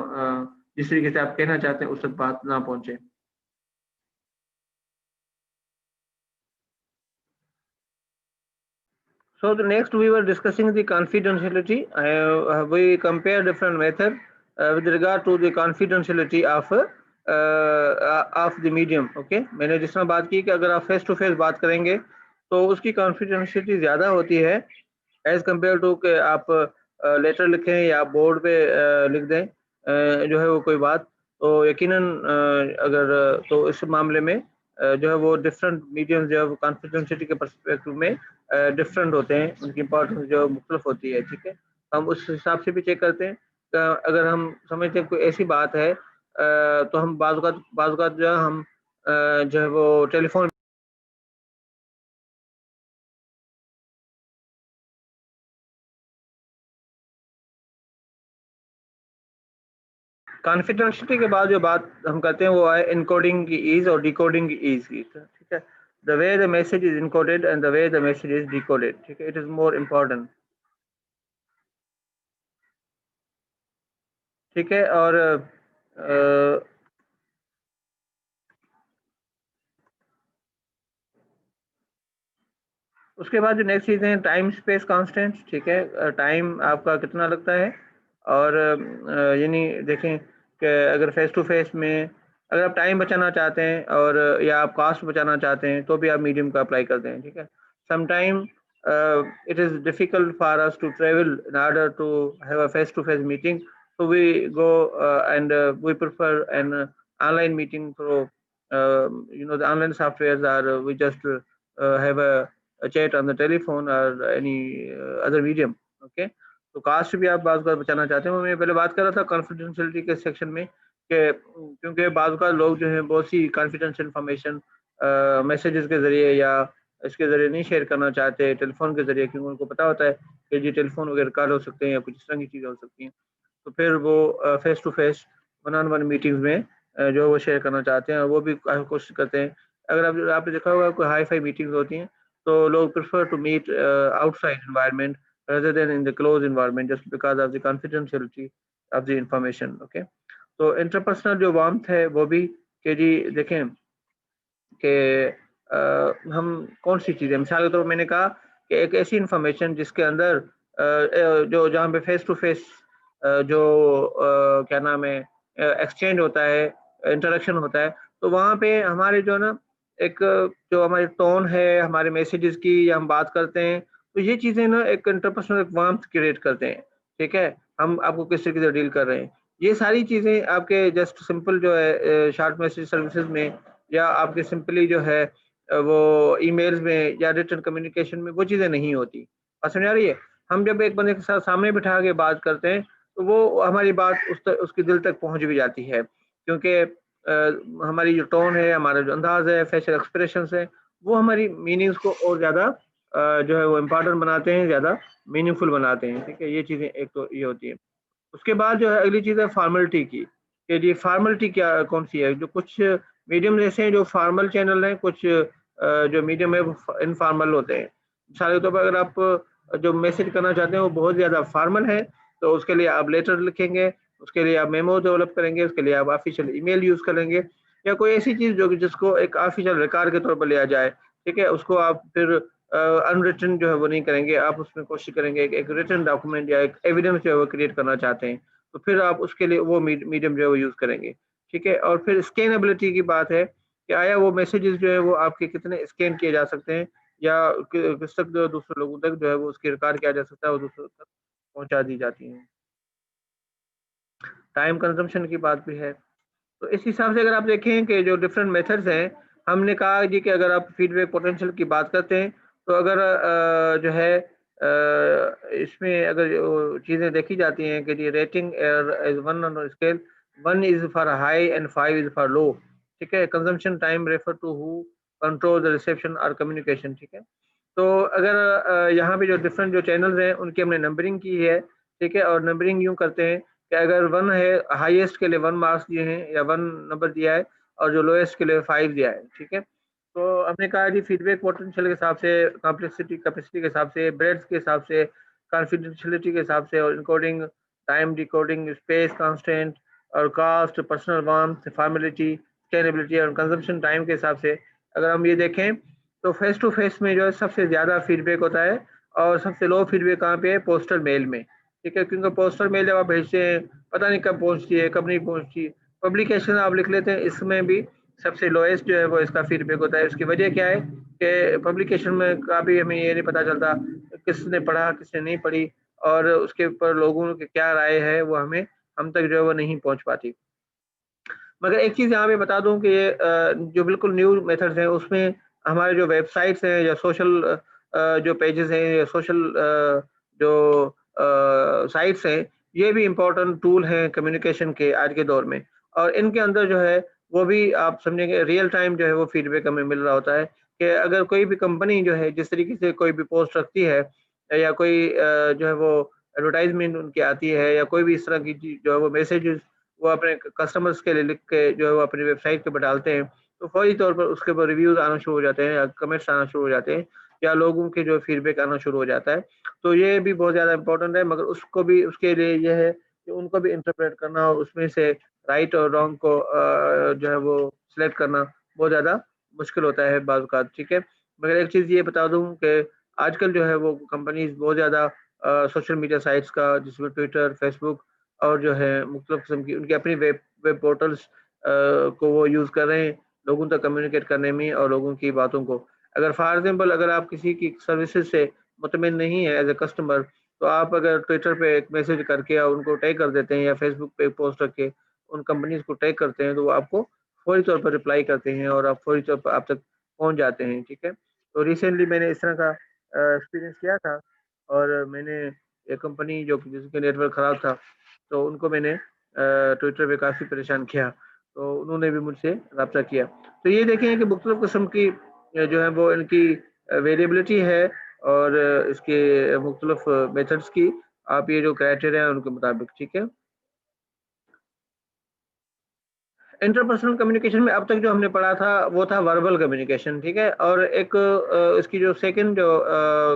जिस तरीके से आप कहना चाहते हैं उस तक बात ना पहुंचे। So the next we were discussing the confidentiality. We compare different method with regard to the confidentiality of the medium. Okay, मैंने जिस तरह बात की कि अगर आप फेस टू फेस बात करेंगे तो उसकी कॉन्फिडेंशियलिटी ज़्यादा होती है एज कम्पेयर टू कि आप लेटर लिखें या बोर्ड पे लिख दें जो है वो कोई बात। तो यकीनन अगर तो इस मामले में जो है वो डिफरेंट मीडियम जो है कॉन्फिडेंशियलिटी के परस्पेक्टिव में डिफरेंट होते हैं, उनकी इंपॉर्टेंस जो मुख्तलिफ होती है। ठीक है। हम उस हिसाब से भी चेक करते हैं। अगर हम समझते हैं कोई ऐसी बात है तो हम बाज़ औक़ात जो है हम जो है वो टेलीफोन कॉन्फिडेंशियलिटी के बाद जो बात हम करते हैं वो है इनकोडिंग की ईज और डिकोडिंग की ईज की। ठीक है। The way the message is encoded and the way the message is decoded. ठीक है। It is more important. ठीक है। और उसके बाद जो नेक्स्ट चीज़ है टाइम स्पेस कांस्टेंट, ठीक है, टाइम आपका कितना लगता है। और यानी देखें कि अगर फेस टू फेस में अगर आप टाइम बचाना चाहते हैं और या आप कॉस्ट बचाना चाहते हैं तो भी आप मीडियम का अप्लाई करते हैं, ठीक है। Sometime it is difficult for us to travel in order to have a face to face meeting, so we go and we prefer an online meeting through the online softwares, or we just have a chat on the telephone or any other medium, okay। तो cast भी आप बात बचाना चाहते हैं। मैं पहले बात कर रहा था कॉन्फिडेंशियलिटी के सेक्शन में कि क्योंकि बाज़ का लोग जो हैं बहुत सी कॉन्फिडेंशियल इंफॉर्मेशन मैसेजेस के ज़रिए या इसके ज़रिए नहीं शेयर करना चाहते, टेलीफोन के ज़रिए, क्योंकि उनको पता होता है कि जी टेलीफोन वगैरह रिकॉर्ड हो सकते हैं या कुछ इस तरह की चीज़ें हो सकती हैं। तो फिर वो face to face one on one meetings में जो वो शेयर करना चाहते हैं और वो भी काफ़ी कोशिश करते हैं। अगर आप आपने देखा होगा कोई हाई फाई मीटिंग्स होती हैं तो लोग prefer to meet outside environment rather than in the closed environment just because of the confidentiality of the information, okay। तो इंटरपर्सनल जो वार्मथ है वो भी कि जी देखें कि हम कौन सी चीज़ें, मिसाल के तौर पर मैंने कहा कि एक ऐसी इंफॉर्मेशन जिसके अंदर जो जहाँ पे फेस टू फेस जो क्या नाम है एक्सचेंज होता है, इंटरेक्शन होता है, तो वहाँ पे हमारे जो ना एक जो हमारी टोन है हमारे मैसेजेस की या हम बात करते हैं, तो ये चीज़ें ना एक इंटरपर्सनल एक वार्मथ क्रिएट करते हैं, ठीक है। हम आपको किस तरीके से डील कर रहे हैं, ये सारी चीज़ें आपके जस्ट सिंपल जो है शॉर्ट मैसेज सर्विसेज में या आपके सिंपली जो है वो ईमेल्स में या रिटन कम्युनिकेशन में वो चीज़ें नहीं होती। बात समझ आ रही है? हम जब एक बंदे के साथ सामने बिठा के बात करते हैं, तो वो हमारी बात उसके दिल तक पहुँच भी जाती है। क्योंकि हमारी जो टोन है, हमारा जो अंदाज़ है, फेशियल एक्सप्रेशंस है, वो हमारी मीनिंग्स को और ज़्यादा जो है वो इम्पोर्टेंट बनाते हैं, ज़्यादा मीनिंगफुल बनाते हैं, ठीक है? ये चीज़ें एक तो ये होती है। उसके बाद जो है अगली चीज़ है फॉर्मेलिटी की, कि जी फॉर्मेलिटी क्या कौन-सी है? जो कुछ मीडियम ऐसे हैं जो फॉर्मल चैनल हैं, कुछ जो मीडियम है वो इनफॉर्मल होते हैं। मिसाल के तौर पर अगर आप जो मैसेज करना चाहते हैं वो बहुत ज़्यादा फॉर्मल है, तो उसके लिए आप लेटर लिखेंगे, उसके लिए आप मेमो डेवलप करेंगे, उसके लिए आप ऑफ़िशियल ईमेल यूज़ करेंगे या कोई ऐसी चीज़ जो कि जिसको एक ऑफ़िशियल रिकॉर्ड के तौर पर लिया जाए, ठीक है? उसको आप फिर अनरिटन जो है वो नहीं करेंगे, आप उसमें कोशिश करेंगे एक रिटन डॉक्यूमेंट या एक एविडेंस जो है वो क्रिएट करना चाहते हैं, तो फिर आप उसके लिए वो मीडियम जो है वो यूज़ करेंगे, ठीक है? और फिर स्कैनेबिलिटी की बात है कि आया वो मैसेजेस जो है वो आपके कितने स्कैन किए जा सकते हैं या किस तक जो दूसरे लोगों तक जो है वो उसकी रिकॉर्ड किया जा सकता है और दूसरों तक पहुँचा दी जाती हैं। टाइम कंज़म्पशन की बात भी है। तो इस हिसाब से अगर आप देखें कि जो डिफरेंट मेथड्स हैं, हमने कहा जी कि अगर आप फीडबैक पोटेंशियल की बात करते हैं, तो अगर जो है इसमें अगर चीज़ें देखी जाती हैं कि जी rating is 1 on scale, 1 is for high and 5 is for low, ठीक है? Consumption time refer to who control the reception और कम्युनिकेशन, ठीक है? तो अगर यहाँ पे जो डिफरेंट जो चैनल्स हैं, उनकी हमने नंबरिंग की है, ठीक है? और नंबरिंग यूँ करते हैं कि अगर 1 है, हाईएस्ट के लिए 1 मार्क्स दिए हैं या 1 नंबर दिया है और जो लोएस्ट के लिए 5 दिया है, ठीक है? तो हमने कहा जी फीडबैक पोटेंशियल के हिसाब से, कॉम्प्लेक्सिटी कैपेसिटी के हिसाब से, ब्रेड्थ के हिसाब से, कॉन्फिडेंशियलिटी के हिसाब से और encoding, time decoding, space constant और cost, personal warmth, formality, scalability और कंजम्पशन टाइम के हिसाब से अगर हम ये देखें, तो फेस टू फेस में जो है सबसे ज़्यादा फीडबैक होता है और सबसे लो फीडबैक कहाँ पे है? पोस्टल मेल में, ठीक है? क्योंकि पोस्टल मेल जब आप भेजते हैं, पता नहीं कब पहुँचती है, कब नहीं पहुँचती। पब्लिकेशन आप लिख लेते हैं, इसमें भी सबसे लोएस्ट जो है वो इसका फीडबैक होता है। उसकी वजह क्या है कि पब्लिकेशन में का भी हमें ये नहीं पता चलता किसने पढ़ा, किसने नहीं पढ़ी और उसके ऊपर लोगों की क्या राय है, वो हम तक जो है वो नहीं पहुँच पाती। मगर एक चीज़ यहाँ पे बता दूँ कि ये जो बिल्कुल न्यू मेथड्स हैं, उसमें हमारे जो वेबसाइट्स हैं या सोशल जो पेजेज़ हैं या सोशल जो साइट्स हैं, ये भी इम्पोर्टेंट टूल हैं कम्युनिकेशन के आज के दौर में। और इनके अंदर जो है, वो भी आप समझेंगे रियल टाइम जो है वो फीडबैक हमें मिल रहा होता है कि अगर कोई भी कंपनी जो है, जिस तरीके से कोई भी पोस्ट रखती है या कोई जो है वो एडवर्टाइज़मेंट उनकी आती है या कोई भी इस तरह की चीज़ जो है वो मैसेजेज़ वो अपने कस्टमर्स के लिए लिख के जो है वो अपनी वेबसाइट पे डालते हैं, तो फौरी तौर पर उसके ऊपर रिव्यूज़ आना शुरू हो जाते हैं या कमेंट्स आना शुरू हो जाते हैं या लोगों के जो फीडबैक आना शुरू हो जाता है। तो ये भी बहुत ज़्यादा इम्पोर्टेंट है, मगर उसको भी उसके लिए ये है कि उनको भी इंटरप्रेट करना और उसमें से राइट और रॉन्ग को जो है वो सिलेक्ट करना बहुत ज़्यादा मुश्किल होता है बाज़ औक़ात, ठीक है? मगर एक चीज़ ये बता दूँ कि आजकल जो है वो कंपनीज बहुत ज़्यादा सोशल मीडिया साइट्स का, जिसमें ट्विटर, फेसबुक और जो है मुख्तलिफ किस्म की उनकी अपनी वेब वेब पोर्टल्स को वो यूज़ कर रहे हैं लोगों तक कम्युनिकेट करने में और लोगों की बातों को। अगर फॉर एग्जाम्पल अगर आप किसी की सर्विसेज से मुतमिन नहीं है एज ए कस्टमर, तो आप अगर ट्विटर पे एक मैसेज करके या उनको टैग कर देते हैं या फेसबुक पे एक पोस्ट रख के उन कंपनीज को टैग करते हैं, तो वो आपको फौरी तौर पर रिप्लाई करते हैं और आप फौरी तौर पर आप तक पहुंच जाते हैं। ठीक है, तो रिसेंटली मैंने इस तरह का एक्सपीरियंस किया था और मैंने एक कंपनी जो कि जिसका नेटवर्क ख़राब था, तो उनको मैंने ट्विटर पे काफ़ी परेशान किया, तो उन्होंने भी मुझसे रब्ता किया। तो ये देखें कि मुख्तलिफ़ किस्म की जो है वो इनकी वेरिएबिलिटी है और इसके मुख्तलिफ़ मेथड्स की आप ये जो क्राइटेरिया है उनके मुताबिक, ठीक है। इंटरपर्सनल कम्युनिकेशन में अब तक जो हमने पढ़ा था वो था वर्बल कम्युनिकेशन, ठीक है, और एक इसकी जो सेकंड जो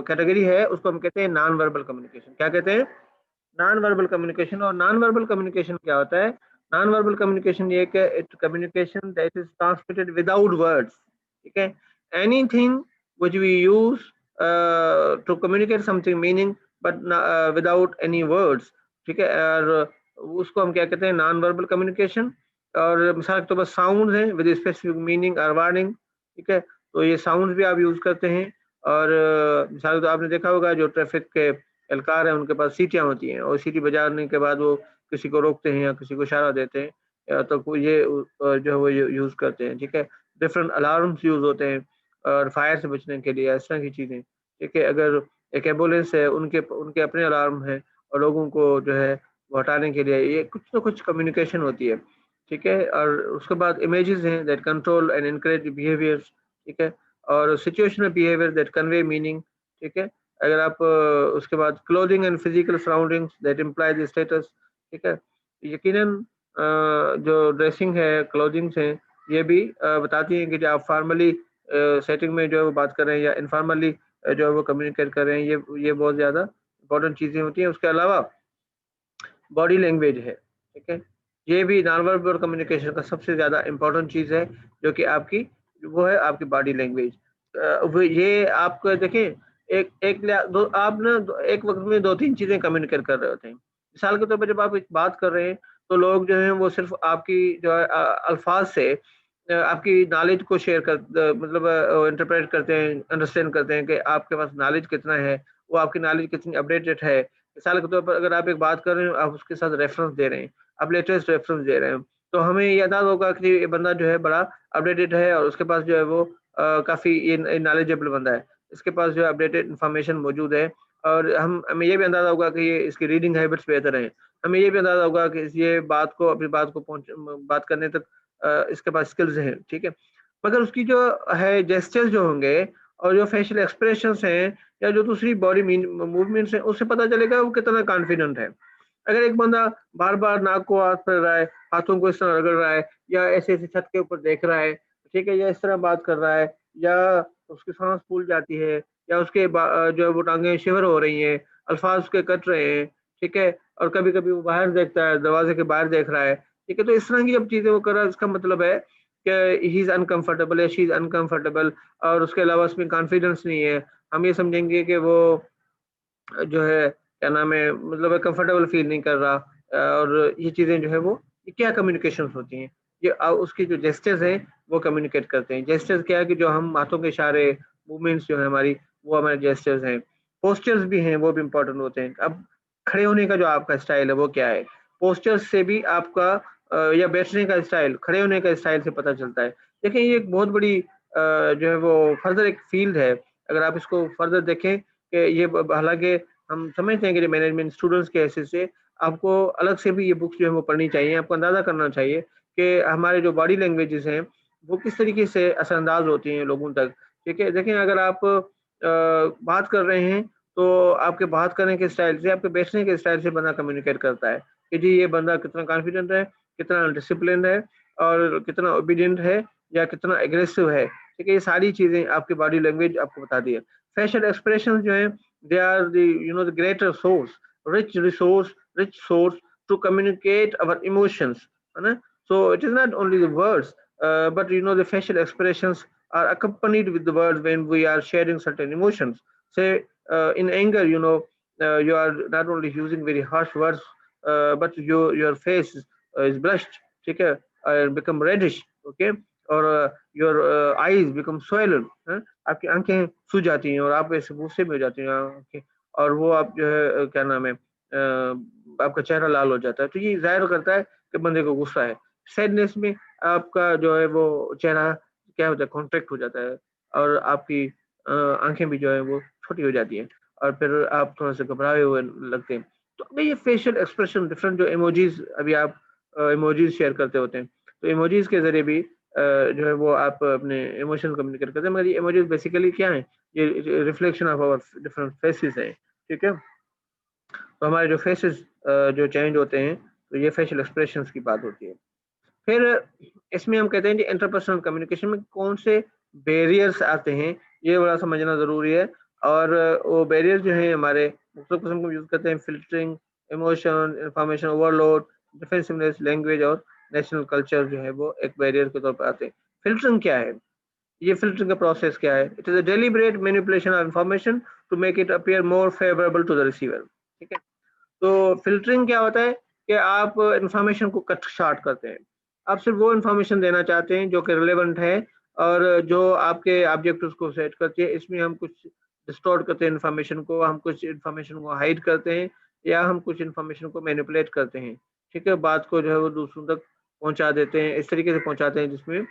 कैटेगरी है उसको हम कहते हैं नॉन वर्बल कम्युनिकेशन। क्या कहते हैं? Non verbal communication. और नॉन वर्बल कम्युनिकेशन क्या होता है? नॉन वर्बल कम्युनिकेशन ये कि it communication that is transmitted without words, ठीक है, anything which we use to communicate something meaning but without any words, ठीक है, और उसको हम क्या कहते हैं? Non verbal communication. और मिसाल के तौर पर साउंड है विद स्पेसिफिक मीनिंग और वार्निंग, ठीक है, तो ये साउंड भी आप यूज करते हैं। और मिसाल के तौर आपने देखा होगा जो ट्रैफिक के एहलकार है उनके पास सीटियाँ होती हैं और सीटी बजाने के बाद वो किसी को रोकते हैं या किसी को इशारा देते हैं, या तो कोई ये जो है वो यूज़ करते हैं, ठीक है। डिफरेंट अलार्म्स यूज़ होते हैं और फायर से बचने के लिए, इस तरह की चीज़ें, ठीक है। अगर एक एम्बुलेंस है उनके उनके अपने अलार्म हैं और लोगों को जो है वो हटाने के लिए ये कुछ ना कुछ कम्युनिकेशन होती है, ठीक है। और उसके बाद इमेजेस हैं that control and encourage behaviours, ठीक है, और situational behaviour that convey meaning, ठीक है। अगर आप उसके बाद clothing and physical surroundings that imply the status, ठीक है। यकीनन जो ड्रेसिंग है, क्लोथिंग्स हैं, ये भी बताती हैं कि जो आप फॉर्मली सेटिंग में जो है वो बात कर रहे हैं या इनफॉर्मली जो है वो कम्युनिकेट कर रहे हैं, ये बहुत ज़्यादा इंपॉर्टेंट चीज़ें होती हैं। उसके अलावा बॉडी लैंग्वेज है, ठीक है, ये भी नॉन वर्बल कम्युनिकेशन का सबसे ज़्यादा इम्पोर्टेंट चीज़ है, जो कि आपकी वो है आपकी बॉडी लैंग्वेज। वो ये आपको देखें, एक एक या दो आप ना एक वक्त में 2-3 चीज़ें कम्युनिकेट कर रहे होते हैं। मिसाल के तौर पर जब आप एक बात कर रहे हैं, तो लोग जो हैं वो सिर्फ़ आपकी जो है अल्फाज से आपकी नॉलेज को शेयर मतलब इंटरप्रेट करते हैं, अंडरस्टैंड करते हैं कि आपके पास नॉलेज कितना है, वो आपकी नॉलेज कितनी अपडेटेड है। मिसाल के तौर पर अगर आप एक बात कर रहे हो, आप उसके साथ रेफरेंस दे रहे हैं, आप लेटेस्ट रेफरेंस दे रहे हैं, तो हमें ये अंदाज़ा होगा कि ये बंदा जो है बड़ा अपडेटेड है और उसके पास जो है वो काफ़ी ये नॉलेजेबल बंदा है। इसके पास जो है अपडेटेड इन्फॉर्मेशन मौजूद है और हमें ये भी अंदाज़ा होगा कि ये इसकी रीडिंग हैबिट्स बेहतर हैं। हमें ये भी अंदाज़ा होगा कि ये अपनी बात को बात करने तक इसके पास स्किल्स हैं, ठीक है। मगर उसकी जो है जेस्चर्स जो होंगे और जो फेशियल एक्सप्रेशंस हैं या जो दूसरी बॉडी मूवमेंट्स हैं, उससे पता चलेगा वो कितना कॉन्फिडेंट है। अगर एक बंदा बार-बार नाक को हाथ कर रहा है, हाथों को इस तरह रगड़ रहा है या ऐसे-ऐसे छत के ऊपर देख रहा है, ठीक है, या इस तरह बात कर रहा है या उसकी साँस फूल जाती है या उसके जो है वो टाँगें शिवर हो रही हैं, अल्फाज उसके कट रहे हैं, ठीक है, और कभी-कभी वो बाहर देखता है, दरवाज़े के बाहर देख रहा है, ठीक है, तो इस तरह की जब चीज़ें वो कर रहा है, इसका मतलब है कि ही इज़ अनकम्फर्टेबल या शी इज़ अनकम्फर्टेबल और उसके अलावा उसमें कॉन्फिडेंस नहीं है। हम ये समझेंगे कि वो जो है क्या नाम है मतलब कंफर्टेबल फील नहीं कर रहा और ये चीज़ें जो है वो ये क्या कम्युनिकेशंस होती हैं? ये उसकी जो जेस्चर्स हैं वो कम्युनिकेट करते हैं। जेस्चर्स क्या है कि जो हम हाथों के इशारे, मूवमेंट्स जो है हमारी वो हमारे जेस्चर्स हैं। पोस्चर्स भी हैं, वो भी इम्पोर्टेंट होते हैं। अब खड़े होने का जो आपका स्टाइल है वो क्या है? पोस्चर्स से भी आपका या बैठने का स्टाइल, खड़े होने का स्टाइल से पता चलता है। देखिए ये एक बहुत बड़ी जो है वो फर्दर एक फील्ड है। अगर आप इसको फर्दर देखें कि ये ब हालाँकि हम समझते हैं कि जो मैनेजमेंट स्टूडेंट्स के हैसियत से आपको अलग से भी ये बुक्स जो है वो पढ़नी चाहिए। आपको अंदाज़ा करना चाहिए कि हमारे जो बॉडी लैंग्वेजेज़ हैं, वो किस तरीके से असरअंदाज़ होती हैं लोगों तक, ठीक है? देखिए अगर आप बात कर रहे हैं, तो आपके बात करने के स्टाइल से, आपके बैठने के स्टाइल से बंदा कम्युनिकेट करता है कि जी ये बंदा कितना कॉन्फिडेंट है, कितना डिसिप्लिन्ड है और कितना ओबीडिएंट है या कितना एग्रेसिव है, ठीक है? ये सारी चीज़ें आपकी बॉडी लैंग्वेज आपको बताती है। फेशियल एक्सप्रेशंस जो हैं they are the greater source, rich source to communicate our emotions, है ना? So it is not only the words, but the facial expressions are accompanied with the words when we are sharing certain emotions. say in anger, you are not only using very harsh words, but your face is blushed, ठीक है, and become reddish, okay, और your eyes become swollen, आपकी आंखें सूज जाती हैं और आप ऐसे गुस्से में हो जाती हैं आंखें, और वो आप जो है क्या नाम है, आपका चेहरा लाल हो जाता है, तो ये जाहिर करता है कि बंदे को गुस्सा है। सैडनेस में आपका जो है वो चेहरा क्या होता है, कॉन्ट्रैक्ट हो जाता है, और आपकी आंखें भी जो है वो छोटी हो जाती हैं, और फिर आप थोड़ा सा घबराए हुए लगते हैं। तो अभी ये फेशियल एक्सप्रेशन डिफरेंट, जो इमोजीज अभी आप इमोजीज शेयर करते होते हैं, तो इमोजीज के जरिए भी जो है वो आप अपने इमोशन कम्युनिकेट करते हैं, मगर ये इमोजीज बेसिकली क्या है, ये reflection of our different faces है, ठीक है। तो हमारे जो फेसेस जो चेंज होते हैं, तो ये फेशियल एक्सप्रेशंस की बात होती है। फिर इसमें हम कहते हैं कि इंटरपर्सनल कम्युनिकेशन में कौन से बैरियर्स आते हैं, ये बड़ा समझना ज़रूरी है। और वो बैरियर्स जो हैं हमारे मुख्तलिफ किस्म को यूज़ करते हैं, filtering, emotion, information overload, defensiveness, language और नेशनल कल्चर जो है वो एक बैरियर के तौर पर आते हैं। फ़िल्टरिंग क्या है? ये फ़िल्टरिंग का प्रोसेस क्या है? It is a deliberate manipulation of information to make it appear more favourable to the receiver, ठीक है? तो फ़िल्टरिंग क्या होता है कि आप इन्फॉर्मेशन को कट शॉर्ट करते हैं। आप सिर्फ़ वो इन्फॉर्मेशन देना चाहते हैं जो कि रिलेवेंट है और जो आपके ऑब्जेक्टिव्स को सेट करती है। इसमें हम कुछ डिस्टॉर्ट करते हैं इन्फॉर्मेशन को, हम कुछ इन्फॉर्मेशन को हाइड करते हैं, या हम कुछ इन्फॉर्मेशन को मैनिपुलेट करते हैं। ठीक है? बात को जो है वो दूसरों तक पहुँचा देते हैं, इस तरीके से पहुँचाते हैं जिसमें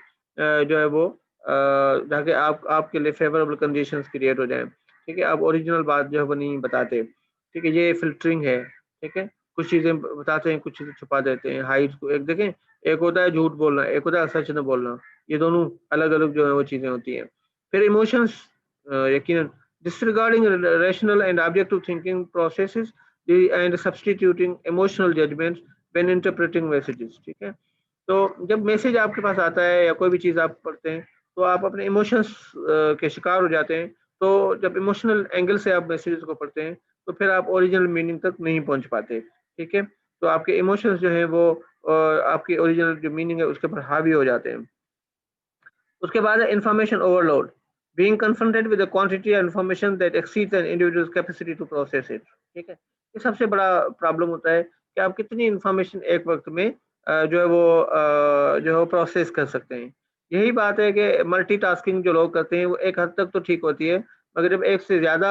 जो है वो ताकि आप आपके लिए फ़ेवरेबल कंडीशंस क्रिएट हो जाएँ। ठीक है? आप ओरिजिनल बात जो है वो नहीं बताते। ठीक है? ये फ़िल्टरिंग है। ठीक है? कुछ चीज़ें बताते हैं, कुछ चीज़ें छुपा देते हैं, हाइड को एक देखें, एक होता है झूठ बोलना, एक होता है सच न बोलना। ये दोनों अलग-अलग जो है वो चीज़ें होती हैं। फिर इमोशंस यकीनन disregarding rational and objective thinking processes and substituting emotional judgments when interpreting messages, ठीक है? तो जब मैसेज आपके पास आता है या कोई भी चीज़ आप पढ़ते हैं, तो आप अपने इमोशंस के शिकार हो जाते हैं। तो जब इमोशनल एंगल से आप मैसेजेस को पढ़ते हैं, तो फिर आप ओरिजिनल मीनिंग तक नहीं पहुँच पाते, ठीक है? तो आपके इमोशंस जो हैं वो आपकी ओरिजिनल जो मीनिंग है उसके ऊपर हावी हो जाते हैं। उसके बाद है information overload, being confronted with a quantity of information that exceeds an individual's capacity to process it, ठीक है? ये सबसे बड़ा प्रॉब्लम होता है कि आप कितनी इंफॉर्मेशन एक वक्त में जो है वो प्रोसेस कर सकते हैं। यही बात है कि मल्टीटास्किंग जो लोग करते हैं वो एक हद तक तो ठीक होती है, मगर जब एक से ज़्यादा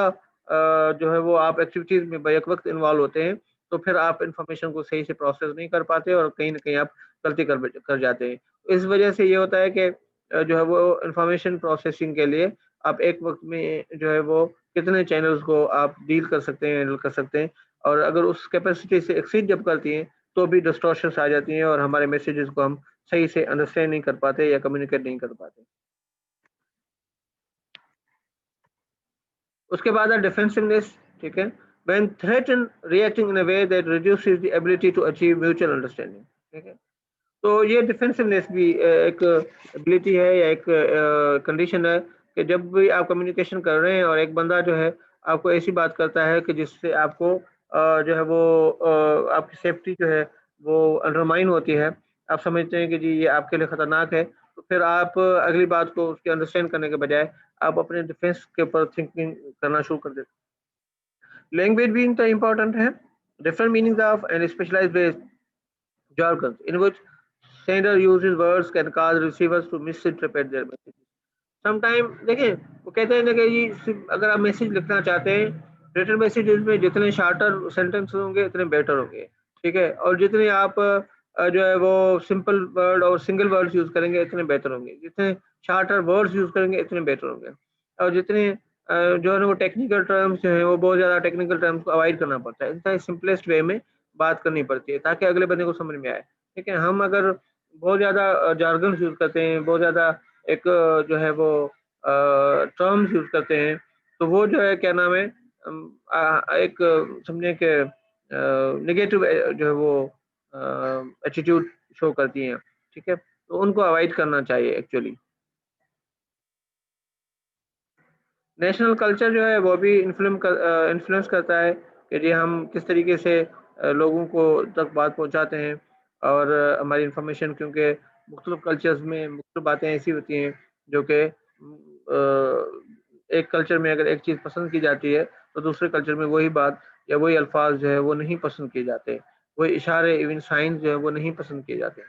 जो है वो आप एक्टिविटीज़ में बैक वक्त इन्वॉल्व होते हैं, तो फिर आप इंफॉर्मेशन को सही से प्रोसेस नहीं कर पाते और कहीं न कहीं आप गलती कर जाते हैं। इस वजह से ये होता है कि जो है वो इंफॉर्मेशन प्रोसेसिंग के लिए आप एक वक्त में जो है वो कितने चैनल्स को आप डील कर सकते हैं, हैंडल कर सकते हैं, और अगर उस कैपेसिटी से एक्सीड जब करती हैं, तो भी डिस्टॉर्शंस आ जाती हैं और हमारे मैसेजेस को हम सही से अंडरस्टैंड नहीं कर पाते या कम्युनिकेट नहीं कर पाते। उसके बाद है डिफेंसिवनेस, ठीक है? When threaten reacting in a way that reduces the ability to achieve mutual understanding, ठीक है? तो ये डिफेंसिवनेस भी एक एबिलिटी है या एक कंडीशन है कि जब भी आप कम्युनिकेशन कर रहे हैं और एक बंदा जो है आपको ऐसी बात करता है कि जिससे आपको जो है वो आपकी सेफ्टी जो है वो अंडरमाइन होती है, आप समझते हैं कि जी ये आपके लिए खतरनाक है, तो फिर आप अगली बात को उसकी अंडरस्टैंड करने के बजाय आप अपने डिफेंस के ऊपर थिंकिंग करना शुरू कर देते हैं। लैंग्वेज भी इतना इम्पोर्टेंट है, different meanings of and specialised jargons in which sender uses words can cause receivers to misinterpret their messages. Sometime देखिए वो कहते हैं ना कि जी अगर आप मैसेज लिखना चाहते हैं, रिटन मैसेजेस में जितने शॉर्टर सेंटेंस होंगे उतने बेटर होंगे, ठीक है? और जितने आप जो है वो सिंपल वर्ड और सिंगल वर्ड्स यूज करेंगे इतने बेटर होंगे, जितने शॉर्टर वर्ड्स यूज करेंगे इतने बेटर होंगे, और जितने जो है ना वो टेक्निकल टर्म्स जो है वो बहुत ज़्यादा टेक्निकल टर्म्स को अवॉइड करना पड़ता है, इतना सिंपलेस्ट वे में बात करनी पड़ती है ताकि अगले बंदे को समझ में आए, ठीक है? हम अगर बहुत ज़्यादा जार्गन्स यूज करते हैं, बहुत ज़्यादा एक जो है वो टर्म्स यूज करते हैं, तो वो जो है क्या नाम है एक समझे कि नेगेटिव जो है वो एटीट्यूड शो करती हैं, ठीक है? तो उनको अवॉइड करना चाहिए एक्चुअली। नेशनल कल्चर जो है वो भी इन्फ्लुएंस करता है कि जी हम किस तरीके से लोगों को तक बात पहुंचाते हैं, और हमारी इंफॉर्मेशन क्योंकि मुख्तलिफ कल्चर्स में मुख्तलिफ बातें ऐसी होती हैं जो कि एक कल्चर में अगर एक चीज़ पसंद की जाती है, तो दूसरे कल्चर में वही बात या वही अल्फाज़ जो है वो नहीं पसंद किए जाते। वही इशारे, इवन साइन जो है वो नहीं पसंद किए जाते।